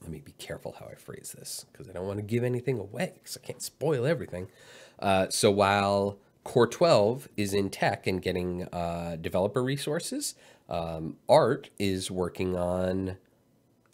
let me be careful how I phrase this because I don't want to give anything away because I can't spoil everything. So while Core 12 is in tech and getting developer resources, Art is working on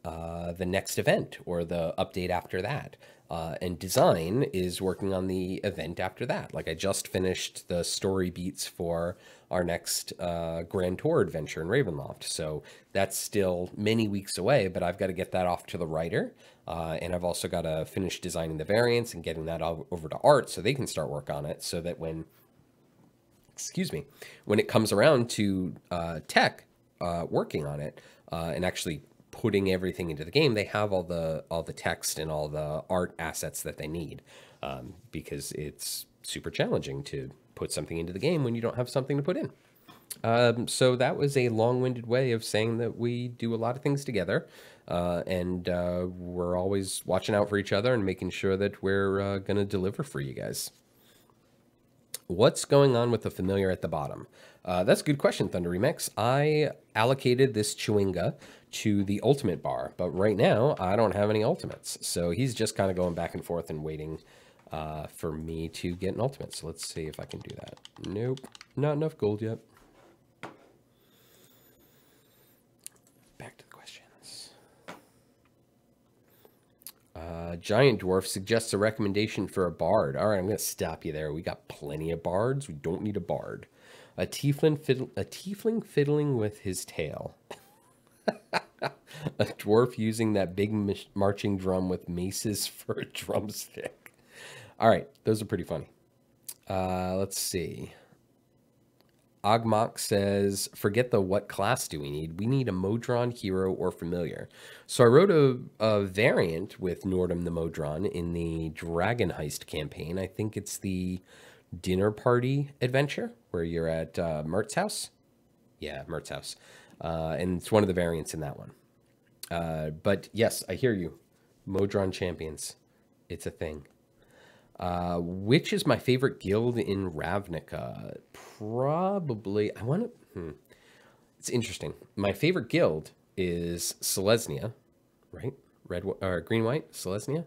the next event or the update after that. And design is working on the event after that. Like I just finished the story beats for our next Grand Tour adventure in Ravenloft. So that's still many weeks away, but I've got to get that off to the writer. And I've also got to finish designing the variants and getting that over to Art so they can start work on it so that when it comes around to tech working on it and actually putting everything into the game, they have all the text and all the art assets that they need, because it's super challenging to put something into the game when you don't have something to put in. So that was a long-winded way of saying that we do a lot of things together, and we're always watching out for each other and making sure that we're going to deliver for you guys. What's going on with the familiar at the bottom? That's a good question, Thunder Remix. I allocated this Chewinga to the ultimate bar, but right now I don't have any ultimates. So he's just kind of going back and forth and waiting for me to get an ultimate. So let's see if I can do that. Nope, not enough gold yet. Back to the questions. Giant Dwarf suggests a recommendation for a bard. All right, I'm going to stop you there. We got plenty of bards. We don't need a bard. A tiefling fiddling with his tail. A dwarf using that big marching drum with maces for a drumstick. All right, those are pretty funny. Let's see. Ogmok says, forget the what class do we need? We need a Modron, hero, or familiar. So I wrote a variant with Nordum the Modron in the Dragon Heist campaign. I think it's the dinner party adventure where you're at Mert's house. Yeah, Mert's house. And it's one of the variants in that one. But yes, I hear you. Modron champions. It's a thing. Which is my favorite guild in Ravnica? Probably, I want to, it's interesting. My favorite guild is Selesnya, right? Red or green white, Selesnya?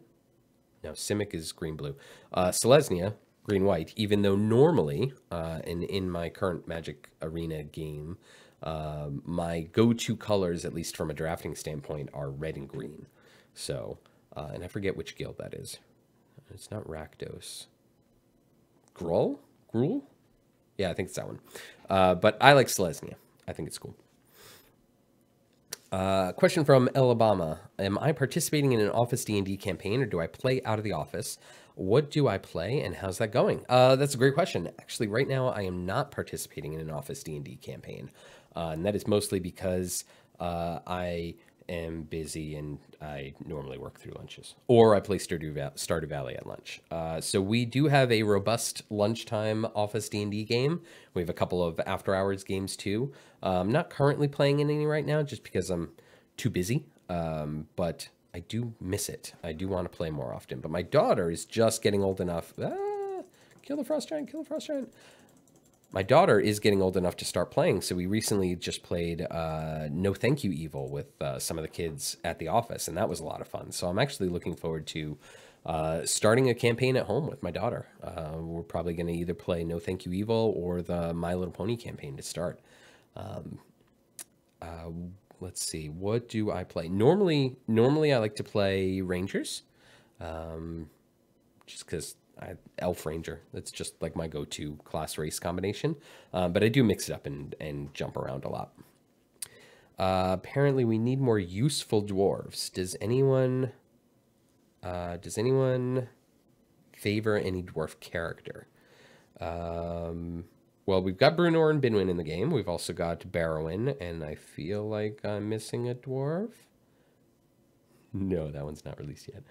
No, Simic is green blue. Selesnya, green white, even though normally, in my current Magic Arena game, my go-to colors, at least from a drafting standpoint, are red and green. So, and I forget which guild that is. It's not Rakdos. Gruul? Yeah, I think it's that one. But I like Selesnya. I think it's cool. Question from Alabama. Am I participating in an Office D&D campaign, or do I play out of the office? What do I play, and how's that going? That's a great question. Actually, right now, I am not participating in an Office D&D campaign. And that is mostly because I am busy and I normally work through lunches. Or I play Stardew Valley at lunch. So we do have a robust lunchtime Office D&D game. We have a couple of after-hours games, too. I'm not currently playing in any right now just because I'm too busy. But I do miss it. I do want to play more often. But my daughter is just getting old enough. Kill the Frost Giant, kill the Frost Giant. My daughter is getting old enough to start playing, so we recently just played No Thank You Evil with some of the kids at the office, and that was a lot of fun. So I'm actually looking forward to starting a campaign at home with my daughter. We're probably going to either play No Thank You Evil or the My Little Pony campaign to start. Let's see, what do I play? Normally I like to play Rangers, just because Elf Ranger. That's just like my go-to class race combination. But I do mix it up and jump around a lot. Apparently, we need more useful dwarves. Does anyone favor any dwarf character? Well, we've got Brunor and Binwin in the game. We've also got Barrowin, and I feel like I'm missing a dwarf. No, that one's not released yet.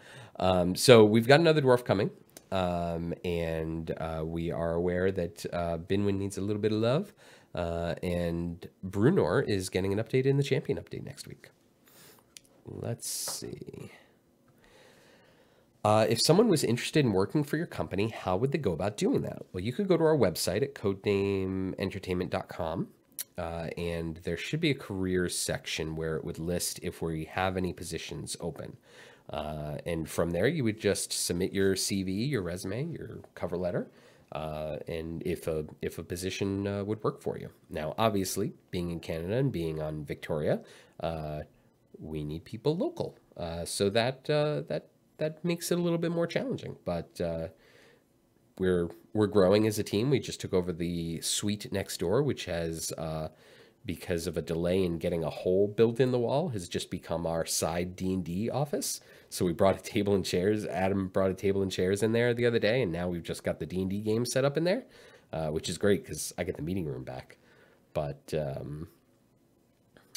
So we've got another dwarf coming. And we are aware that Binwin needs a little bit of love. And Brunor is getting an update in the champion update next week. Let's see. If someone was interested in working for your company, how would they go about doing that? Well, you could go to our website at codenameentertainment.com. And there should be a careers section where it would list if we have any positions open. And from there, you would just submit your CV, your resume, your cover letter, and if a position would work for you. Now, obviously, being in Canada and being on Victoria, we need people local, so that makes it a little bit more challenging. But we're growing as a team. We just took over the suite next door, which has because of a delay in getting a hole built in the wall, has just become our side D&D office. So we brought a table and chairs. Adam brought a table and chairs in there the other day, and now we've just got the D&D game set up in there, which is great because I get the meeting room back. But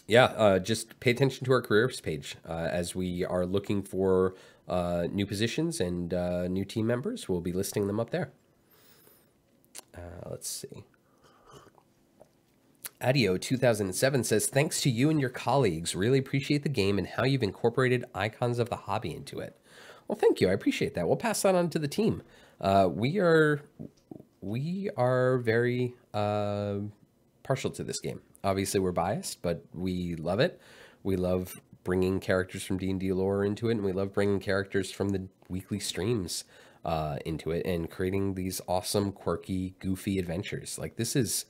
yeah, just pay attention to our careers page as we are looking for new positions and new team members. We'll be listing them up there. Let's see. Adio 2007 says, thanks to you and your colleagues. Really appreciate the game and how you've incorporated icons of the hobby into it. Well, thank you. I appreciate that. We'll pass that on to the team. We are very partial to this game. Obviously, we're biased, but we love it. We love bringing characters from D&D lore into it, and we love bringing characters from the weekly streams into it and creating these awesome, quirky, goofy adventures. Like, this is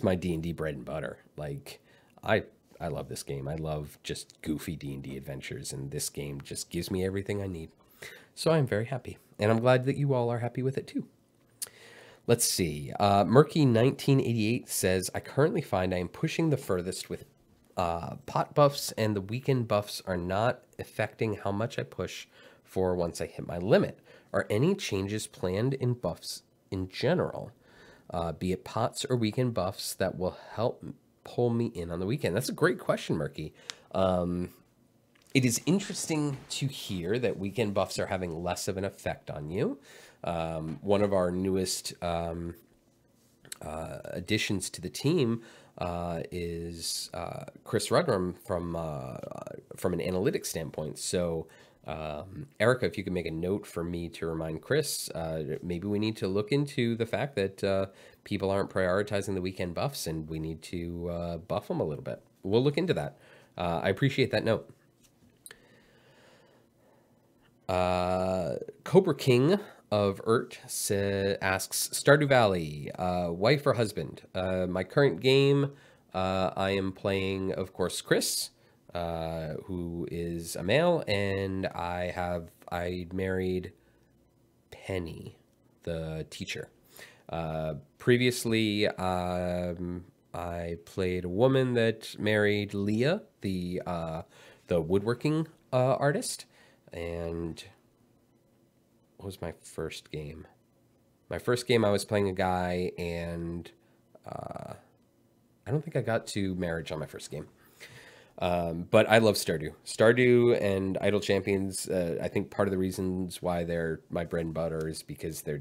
my D&D bread and butter. Like, I love this game. I love just goofy D&D adventures, and this game just gives me everything I need. So I'm very happy, and I'm glad that you all are happy with it too. Let's see. Murky1988 says, I currently find I am pushing the furthest with pot buffs, and the weekend buffs are not affecting how much I push for once I hit my limit. Are any changes planned in buffs in general, be it pots or weekend buffs, that will help pull me in on the weekend? That's a great question, Murky. It is interesting to hear that weekend buffs are having less of an effect on you. One of our newest additions to the team is Chris Rudrum from an analytics standpoint. So, Erica, if you could make a note for me to remind Chris, maybe we need to look into the fact that people aren't prioritizing the weekend buffs, and we need to buff them a little bit. We'll look into that. I appreciate that note. Cobra King of Urt asks, Stardew Valley, wife or husband? My current game, I am playing, of course, Chris, who is a male, and I married Penny, the teacher. Previously, I played a woman that married Leah, the woodworking artist. And what was my first game? My first game, I was playing a guy, and I don't think I got to marriage on my first game. But I love Stardew. Stardew and Idle Champions, I think part of the reasons why they're my bread and butter is because they're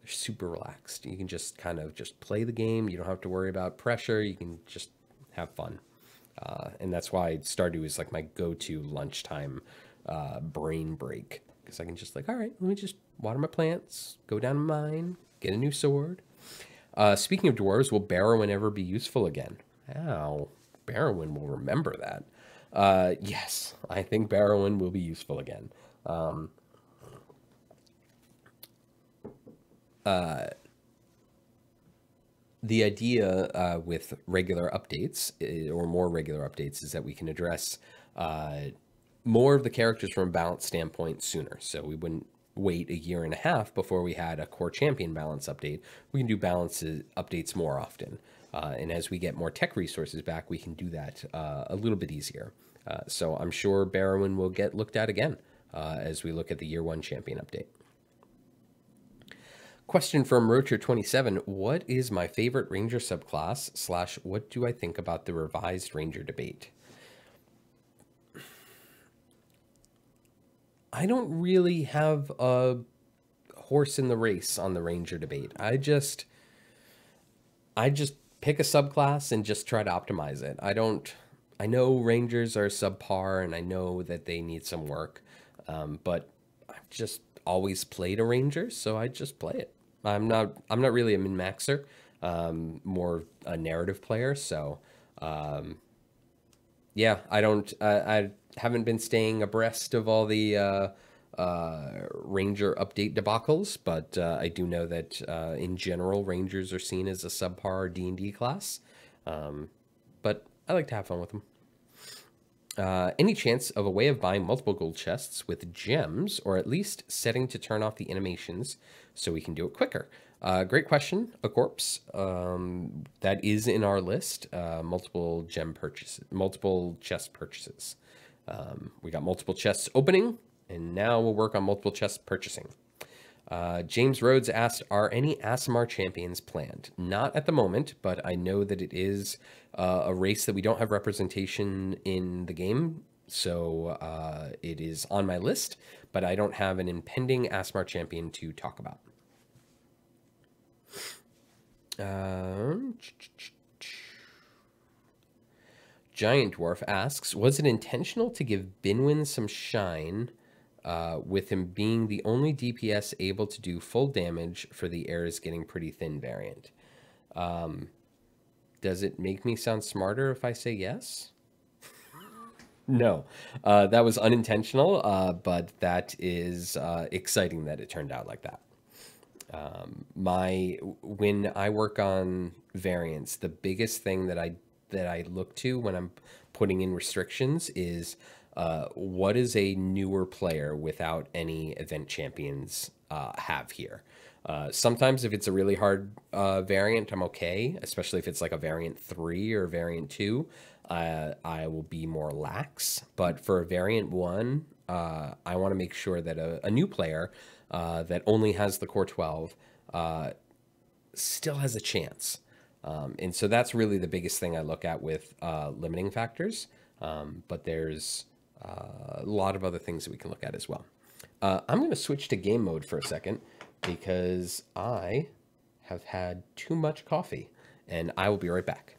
super relaxed. You can just kind of just play the game. You don't have to worry about pressure. You can just have fun. And that's why Stardew is like my go-to lunchtime brain break. Because I can just like, all right, let me just water my plants, go down a mine, get a new sword. Speaking of dwarves, will Barrowin ever be useful again? Ow. Barrowin will remember that. Yes, I think Barrowin will be useful again. The idea with regular updates or more regular updates is that we can address more of the characters from a balance standpoint sooner. So we wouldn't wait a year and a half before we had a core champion balance update. We can do balance updates more often. And as we get more tech resources back, we can do that a little bit easier. So I'm sure Barrowin will get looked at again as we look at the year 1 champion update. Question from Rocher27. What is my favorite Ranger subclass / what do I think about the revised Ranger debate? I don't really have a horse in the race on the Ranger debate. I just pick a subclass and just try to optimize it. I know Rangers are subpar and I know that they need some work, but I've just always played a Ranger, so I just play it. I'm not really a min-maxer, more a narrative player, so yeah, I haven't been staying abreast of all the Ranger update debacles, but I do know that in general, Rangers are seen as a subpar D&D class, but I like to have fun with them. Any chance of a way of buying multiple gold chests with gems, or at least setting to turn off the animations so we can do it quicker? Great question, A Corpse. That is in our list. Multiple chest purchases. We got multiple chests opening, and now we'll work on multiple chests purchasing. James Rhodes asked, are any Aasimar champions planned? Not at the moment, but I know that it is a race that we don't have representation in the game, so it is on my list, but I don't have an impending Aasimar champion to talk about. Giant Dwarf asks, was it intentional to give Binwin some shine with him being the only DPS able to do full damage for the air is getting pretty thin variant? Does it make me sound smarter if I say yes? No, that was unintentional, but that is exciting that it turned out like that. When I work on variants, the biggest thing that I look to when I'm putting in restrictions is what is a newer player without any event champions have here. Sometimes if it's a really hard variant, I'm okay, especially if it's like a variant 3 or variant 2. I will be more lax, but for a variant 1, I want to make sure that a new player that only has the core 12 still has a chance. And so that's really the biggest thing I look at with limiting factors. But there's a lot of other things that we can look at as well. I'm going to switch to game mode for a second because I have had too much coffee, and I will be right back.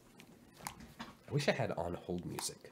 I wish I had on hold music.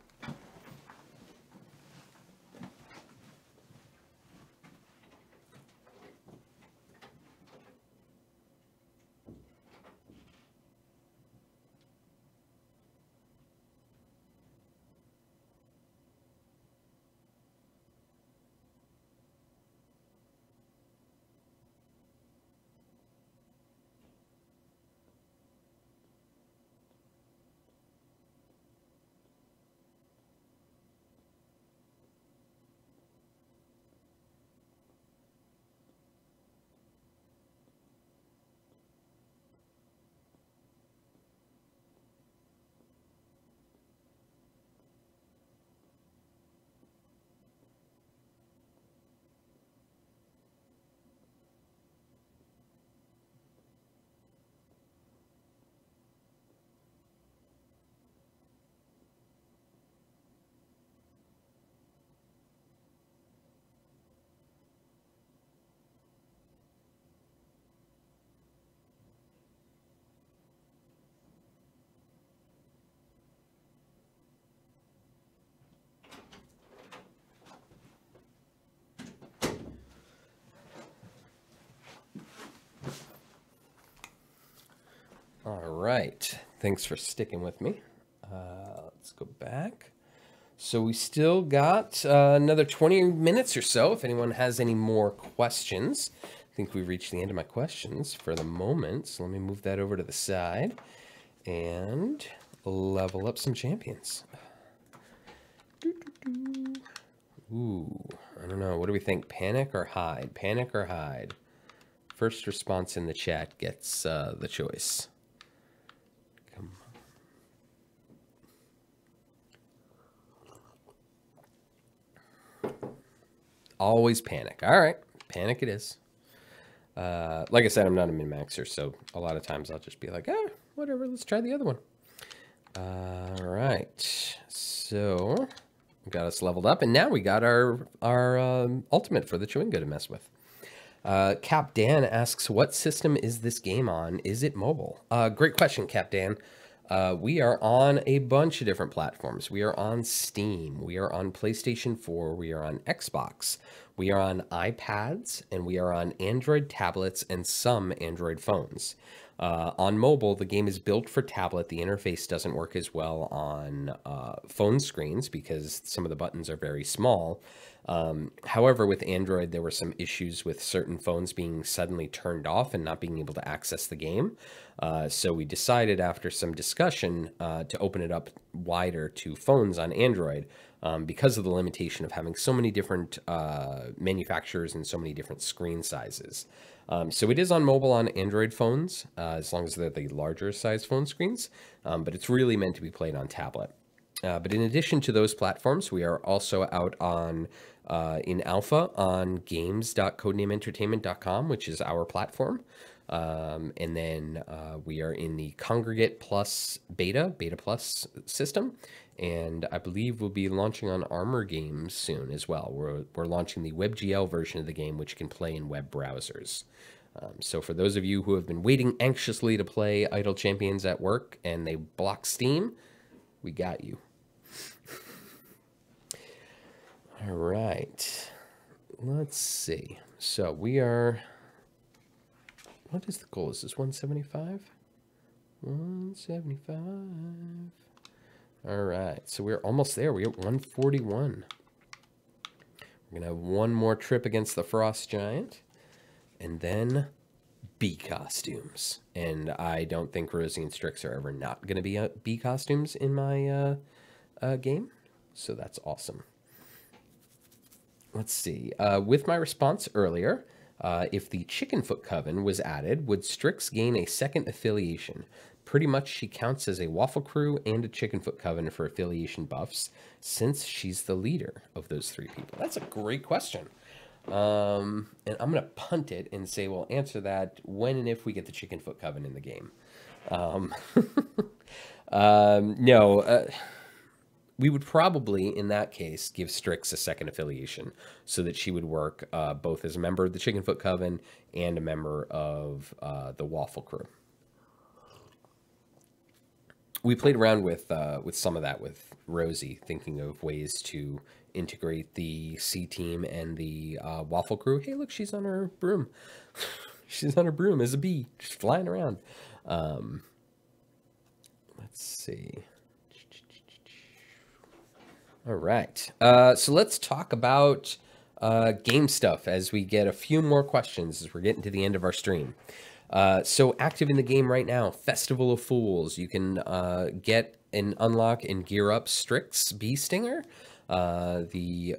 All right. Thanks for sticking with me. Let's go back. So we still got another 20 minutes or so. If anyone has any more questions, I think we've reached the end of my questions for the moment. So let me move that over to the side and level up some champions. Ooh, I don't know. What do we think? Panic or hide? Panic or hide? First response in the chat gets the choice. Come on. Always panic. All right, panic it is. Like I said, I'm not a min-maxer, so a lot of times I'll just be like, whatever, let's try the other one. All right, so we got us leveled up, and now we got our ultimate for the Chewinga to mess with. Cap Dan asks, what system is this game on? Is it mobile? Great question, Cap Dan. We are on a bunch of different platforms. We are on Steam. We are on PlayStation 4. We are on Xbox. We are on iPads, and we are on Android tablets and some Android phones. On mobile, the game is built for tablet. The interface doesn't work as well on phone screens because some of the buttons are very small. However, with Android, there were some issues with certain phones being suddenly turned off and not being able to access the game. So we decided after some discussion to open it up wider to phones on Android because of the limitation of having so many different manufacturers and so many different screen sizes. So it is on mobile on Android phones, as long as they're the larger size phone screens, but it's really meant to be played on tablet. But in addition to those platforms, we are also out on in alpha on games.codenameentertainment.com, which is our platform. And then we are in the Congregate Plus beta plus system. And I believe we'll be launching on Armor Games soon as well. We're launching the WebGL version of the game, which can play in web browsers. So for those of you who have been waiting anxiously to play Idle Champions at work and they block Steam, we got you. All right. Let's see. So we are... What is the goal? Is this 175? 175. All right. So we're almost there. We're at 141. We're going to have one more trip against the Frost Giant. And then bee costumes. And I don't think Rosie and Strix are ever not going to be bee costumes in my game. So that's awesome. Let's see. With my response earlier, if the Chickenfoot Coven was added, would Strix gain a second affiliation? Pretty much she counts as a Waffle Crew and a Chickenfoot Coven for affiliation buffs, since she's the leader of those three people. That's a great question. And I'm going to punt it and say we'll answer that when and if we get the Chickenfoot Coven in the game. No, we would probably, in that case, give Strix a second affiliation so that she would work both as a member of the Chickenfoot Coven and a member of the Waffle Crew. We played around with some of that with Rosie, thinking of ways to integrate the C Team and the Waffle Crew. Hey, look, she's on her broom. She's on her broom as a bee, just flying around. Let's see. All right. So let's talk about game stuff as we get a few more questions as we're getting to the end of our stream. So active in the game right now, Festival of Fools. You can get and unlock and gear up Strix Bee Stinger, the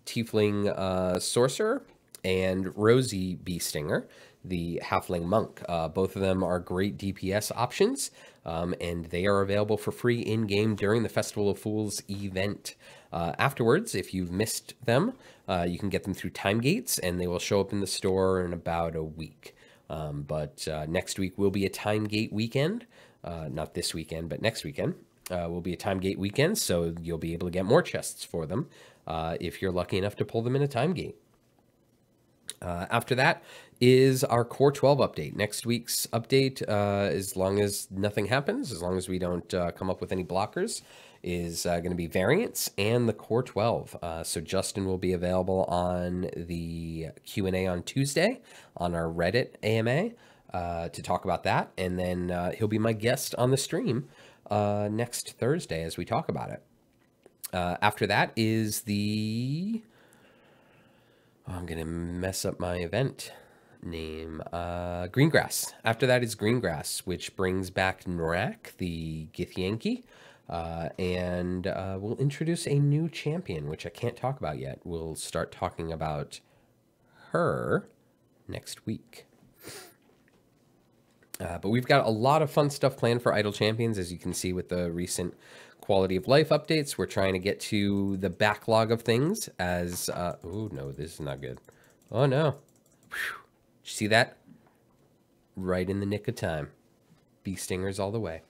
Tiefling Sorcerer, and Rosie Bee Stinger, the Halfling Monk. Both of them are great DPS options, and they are available for free in-game during the Festival of Fools event. Afterwards, if you've missed them, you can get them through Time Gates, and they will show up in the store in about a week. But next week will be a Time Gate weekend. Not this weekend, but next weekend will be a Time Gate weekend, so you'll be able to get more chests for them if you're lucky enough to pull them in a Time Gate. After that is our Core 12 update. Next week's update, as long as nothing happens, as long as we don't come up with any blockers, is going to be variants and the Core 12. So Justin will be available on the Q&A on Tuesday on our Reddit AMA. to talk about that. And then he'll be my guest on the stream next Thursday as we talk about it. After that is the... Oh, I'm going to mess up my event name. Greengrass. After that is Greengrass, which brings back Norak, the Githyanki. And we'll introduce a new champion, which I can't talk about yet. We'll start talking about her next week. But we've got a lot of fun stuff planned for Idle Champions, as you can see with the recent quality of life updates. We're trying to get to the backlog of things as... oh, no, this is not good. Oh, no. Whew. Did you see that? Right in the nick of time. Bee stingers all the way.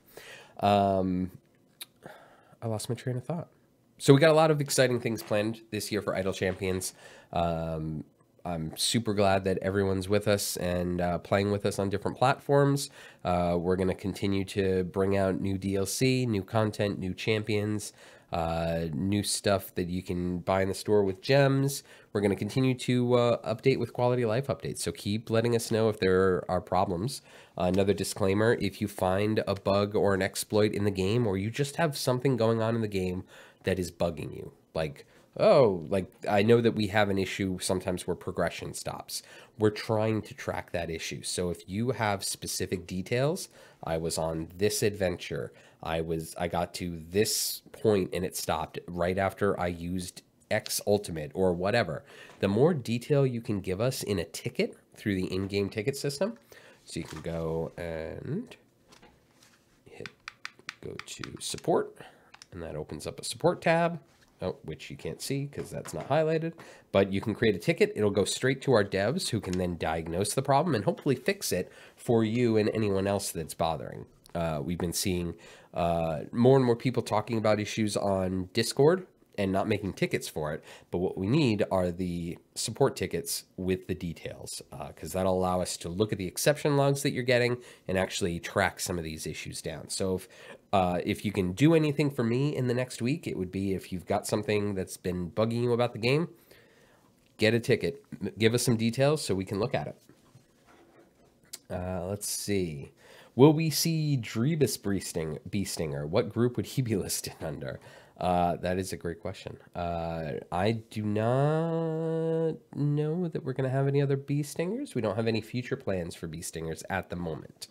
I lost my train of thought. So we got a lot of exciting things planned this year for Idle Champions. I'm super glad that everyone's with us and playing with us on different platforms. We're going to continue to bring out new DLC, new content, new champions, new stuff that you can buy in the store with gems. We're going to continue to update with quality of life updates. So keep letting us know if there are problems. Another disclaimer, if you find a bug or an exploit in the game, or you just have something going on in the game that is bugging you, like... oh, like I know that we have an issue sometimes where progression stops. We're trying to track that issue. So if you have specific details, I was on this adventure, I got to this point and it stopped right after I used X ultimate or whatever. The more detail you can give us in a ticket through the in-game ticket system, so you can go and go to support, and that opens up a support tab. Oh, which you can't see because that's not highlighted, but you can create a ticket. It'll go straight to our devs who can then diagnose the problem and hopefully fix it for you and anyone else that's bothering. We've been seeing more and more people talking about issues on Discord and not making tickets for it. But what we need are the support tickets with the details, because that'll allow us to look at the exception logs that you're getting and actually track some of these issues down. So if you can do anything for me in the next week, it would be if you've got something that's been bugging you about the game, get a ticket, give us some details so we can look at it. Let's see. Will we see Drebus Beestinger? What group would he be listed under? That is a great question. I do not know that we're going to have any other bee stingers. We don't have any future plans for bee stingers at the moment.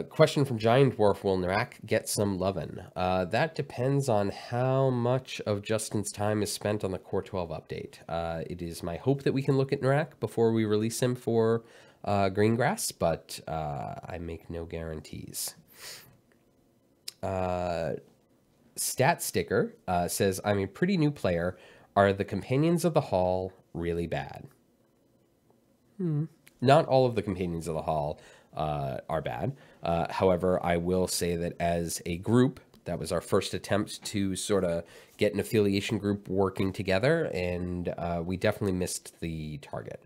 Question from Giant Dwarf. Will Narak get some lovin'? That depends on how much of Justin's time is spent on the Core 12 update. It is my hope that we can look at Narak before we release him for Greengrass, but I make no guarantees. Stat Sticker says, I'm a pretty new player. Are the Companions of the Hall really bad? Not all of the Companions of the Hall are bad. However, I will say that as a group, that was our first attempt to sort of get an affiliation group working together, and we definitely missed the target.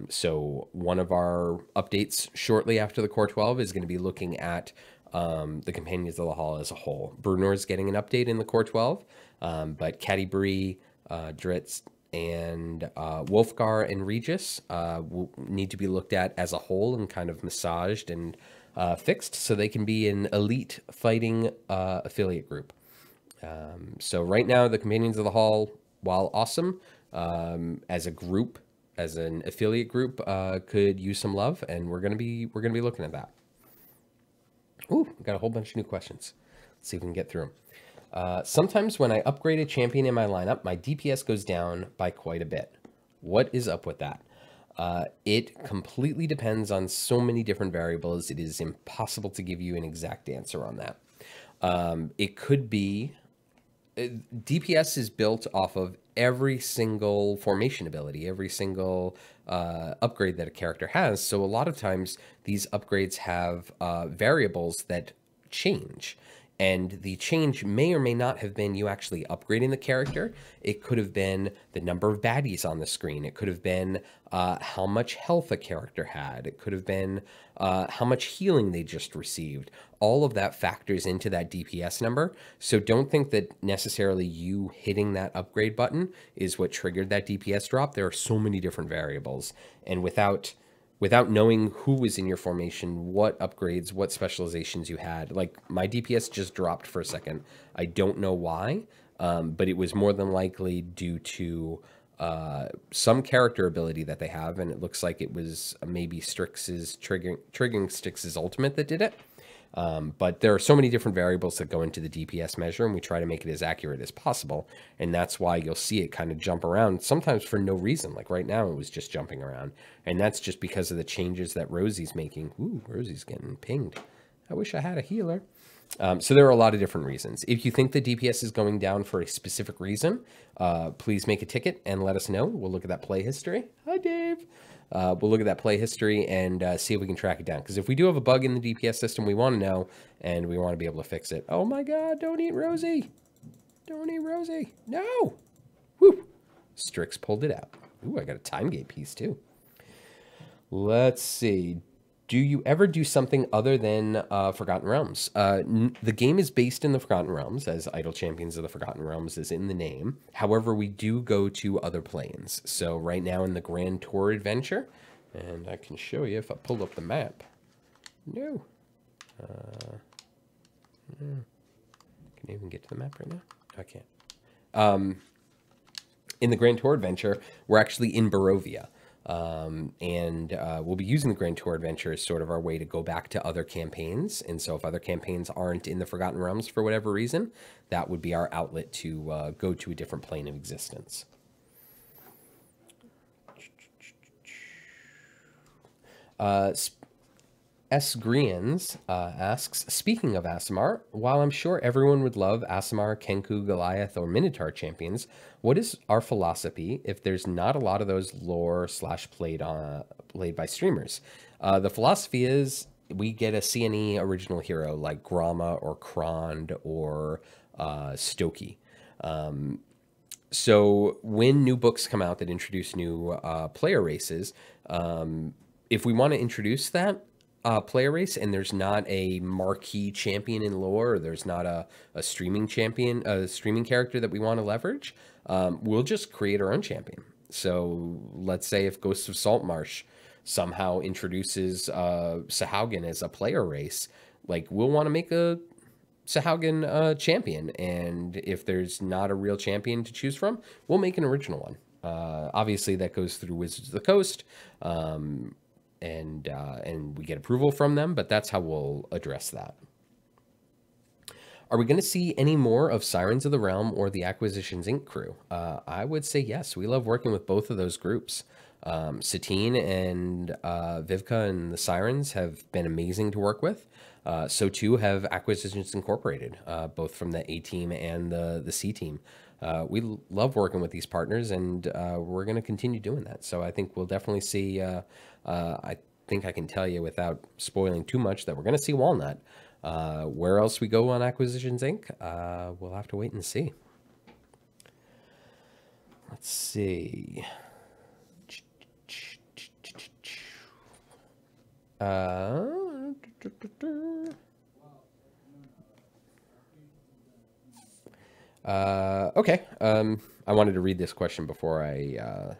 So one of our updates shortly after the Core 12 is going to be looking at the Companions of the Hall as a whole. Brunor is getting an update in the Core 12, but Catti-brie, Dritz, and Wolfgar and Regis will need to be looked at as a whole and kind of massaged and fixed so they can be an elite fighting affiliate group. So right now, the Companions of the Hall, while awesome, as a group, as an affiliate group, could use some love, and we're gonna be looking at that. Ooh, got a whole bunch of new questions. Let's see if we can get through them. Sometimes when I upgrade a champion in my lineup, my DPS goes down by quite a bit. What is up with that? It completely depends on so many different variables. It is impossible to give you an exact answer on that. It could be... DPS is built off of every single formation ability, every single upgrade that a character has. So a lot of times these upgrades have variables that change. And the change may or may not have been you actually upgrading the character. It could have been the number of baddies on the screen. It could have been how much health a character had. It could have been how much healing they just received. All of that factors into that DPS number. So don't think that necessarily you hitting that upgrade button is what triggered that DPS drop. There are so many different variables. And without without knowing who was in your formation, what upgrades, what specializations you had. Like my DPS just dropped for a second. I don't know why, but it was more than likely due to some character ability that they have, and it looks like it was maybe Strix's triggering Strix's ultimate that did it. But there are so many different variables that go into the DPS measure, and we try to make it as accurate as possible. And that's why you'll see it kind of jump around, sometimes for no reason. Like right now, it was just jumping around. And that's just because of the changes that Rosie's making. Ooh, Rosie's getting pinged. I wish I had a healer. So there are a lot of different reasons. If you think the DPS is going down for a specific reason, please make a ticket and let us know. We'll look at that play history. Hi, Dave. We'll look at that play history and see if we can track it down. Because if we do have a bug in the DPS system, we want to know, and we want to be able to fix it. Oh my God, don't eat Rosie. Don't eat Rosie. No. Woo. Strix pulled it out. Ooh, I got a time gate piece too. Let's see. Do you ever do something other than Forgotten Realms? The game is based in the Forgotten Realms, as Idle Champions of the Forgotten Realms is in the name. However, we do go to other planes. So right now in the Grand Tour Adventure, and I can show you if I pull up the map. No. Can you even get to the map right now? I can't. In the Grand Tour Adventure, we're actually in Barovia. We'll be using the Grand Tour Adventure as sort of our way to go back to other campaigns. And so if other campaigns aren't in the Forgotten Realms for whatever reason, that would be our outlet to go to a different plane of existence. S. Grians asks, speaking of Aasimar, while I'm sure everyone would love Aasimar, Kenku, Goliath, or Minotaur champions, what is our philosophy if there's not a lot of those lore / played by streamers? The philosophy is we get a CNE original hero like Gromma or Krond or Stoki. So when new books come out that introduce new player races, if we want to introduce that, player race and there's not a marquee champion in lore, or there's not a streaming champion, a streaming character that we want to leverage, we'll just create our own champion. So let's say if Ghosts of Saltmarsh somehow introduces Sahaugen as a player race, like we'll want to make a Sahaugen champion, and if there's not a real champion to choose from, we'll make an original one. Obviously that goes through Wizards of the Coast, and we get approval from them, but that's how we'll address that. Are we going to see any more of Sirens of the Realm or the Acquisitions Inc. crew? I would say yes. We love working with both of those groups. Satine and Vivka and the Sirens have been amazing to work with. So too have Acquisitions Incorporated, both from the A team and the C team. We love working with these partners, and we're going to continue doing that. So I think we'll definitely see, I think I can tell you without spoiling too much that we're going to see Walnut. Where else we go on Acquisitions Inc., we'll have to wait and see. Let's see. Okay. I wanted to read this question before I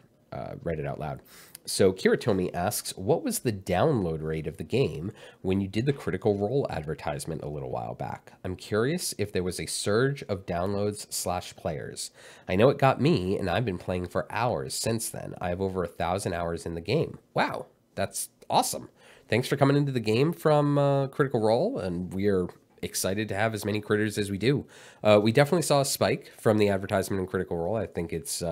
read it out loud. So Kiritomi asks, what was the download rate of the game when you did the Critical Role advertisement a little while back? I'm curious if there was a surge of downloads / players. I know it got me, and I've been playing for hours since then. I have over 1,000 hours in the game. Wow, that's awesome. Thanks for coming into the game from Critical Role, and we are excited to have as many critters as we do. We definitely saw a spike from the advertisement in Critical Role. I think it's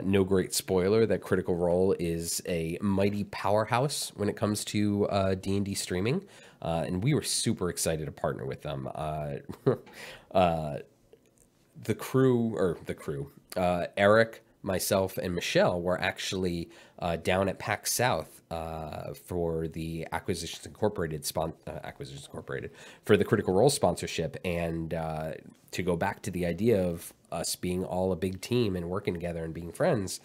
no great spoiler that Critical Role is a mighty powerhouse when it comes to D&D streaming, and we were super excited to partner with them. The crew, Eric, myself, and Michelle were actually down at PAX South for the Acquisitions Incorporated for the Critical Role sponsorship, and to go back to the idea of us being all a big team and working together and being friends,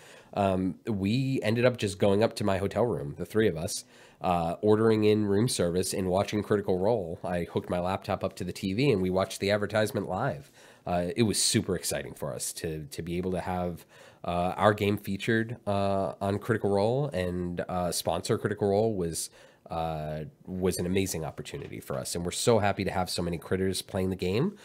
we ended up just going up to my hotel room, the three of us, ordering in room service and watching Critical Role. I hooked my laptop up to the TV and we watched the advertisement live. it was super exciting for us to be able to have our game featured on Critical Role, and sponsor Critical Role was an amazing opportunity for us, and we're so happy to have so many critters playing the game.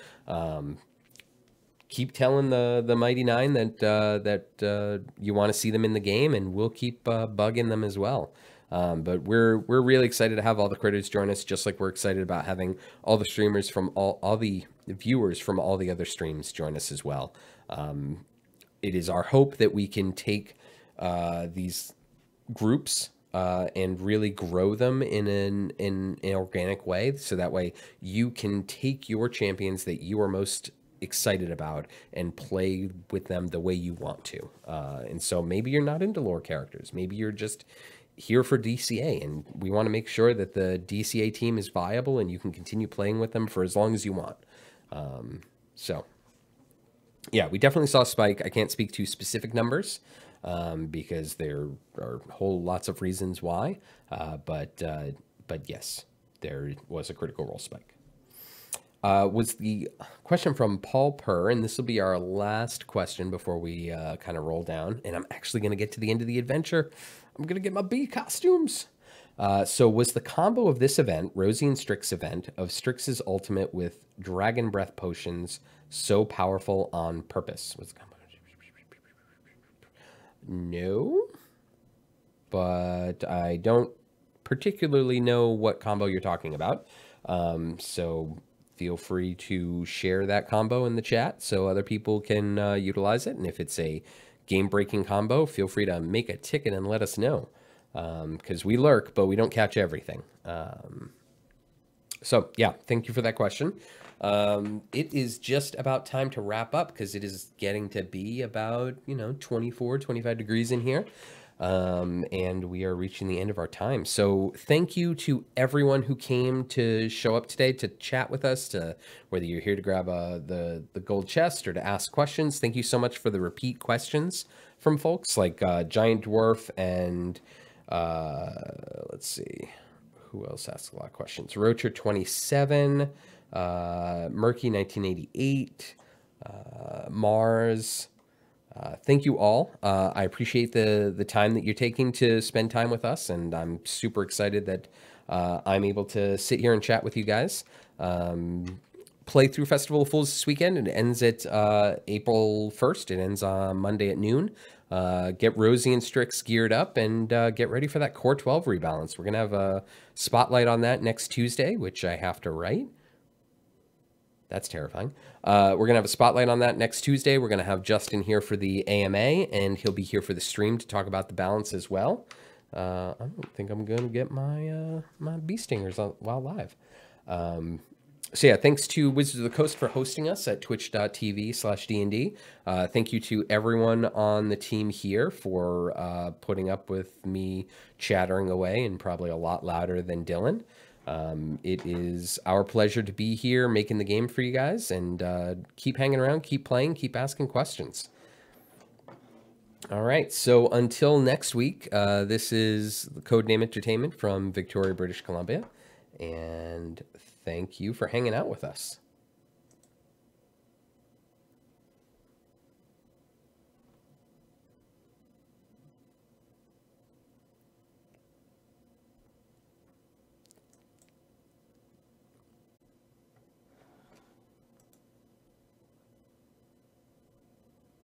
Keep telling the Mighty Nine that you want to see them in the game, and we'll keep bugging them as well. But we're really excited to have all the critters join us, just like we're excited about having all the streamers from all the viewers from all the other streams join us as well. It is our hope that we can take these groups and really grow them in an organic way, so that way you can take your champions that you are most excited about and play with them the way you want to. And so maybe you're not into lore characters, maybe you're just here for DCA, and we want to make sure that the DCA team is viable and you can continue playing with them for as long as you want. So yeah, we definitely saw a spike. I can't speak to specific numbers because there are whole lots of reasons why, but yes, there was a Critical Role spike. Was the question from Paul Purr, and this will be our last question before we kind of roll down, and I'm actually going to get to the end of the adventure. I'm going to get my bee costumes. So was the combo of this event, Rosie and Strix event, of Strix's ultimate with Dragon Breath potions so powerful on purpose? Was the combo? No, but I don't particularly know what combo you're talking about. So feel free to share that combo in the chat so other people can utilize it. And if it's a game-breaking combo, feel free to make a ticket and let us know, because we lurk, but we don't catch everything. So yeah, thank you for that question. It is just about time to wrap up because it is getting to be about, 24, 25 degrees in here. And we are reaching the end of our time. So thank you to everyone who came to show up today to chat with us, to whether you're here to grab the gold chest or to ask questions. Thank you so much for the repeat questions from folks like Giant Dwarf and let's see, who else asked a lot of questions? Rocher 27, Murky 1988, Mars. Thank you all. I appreciate the time that you're taking to spend time with us, and I'm super excited that I'm able to sit here and chat with you guys. Play through Festival of Fools this weekend. It ends at April 1st. It ends on Monday at noon. Get Rosie and Strix geared up and get ready for that Core 12 rebalance. We're going to have a spotlight on that next Tuesday, which I have to write. That's terrifying. We're going to have a spotlight on that next Tuesday. We're going to have Justin here for the AMA, and he'll be here for the stream to talk about the balance as well. I don't think I'm going to get my my bee stingers while live. So yeah, thanks to Wizards of the Coast for hosting us at twitch.tv/DND. Thank you to everyone on the team here for putting up with me chattering away and probably a lot louder than Dylan. It is our pleasure to be here making the game for you guys, and keep hanging around, keep playing, keep asking questions. All right, so until next week, this is Codename Entertainment from Victoria, British Columbia, and thank you for hanging out with us.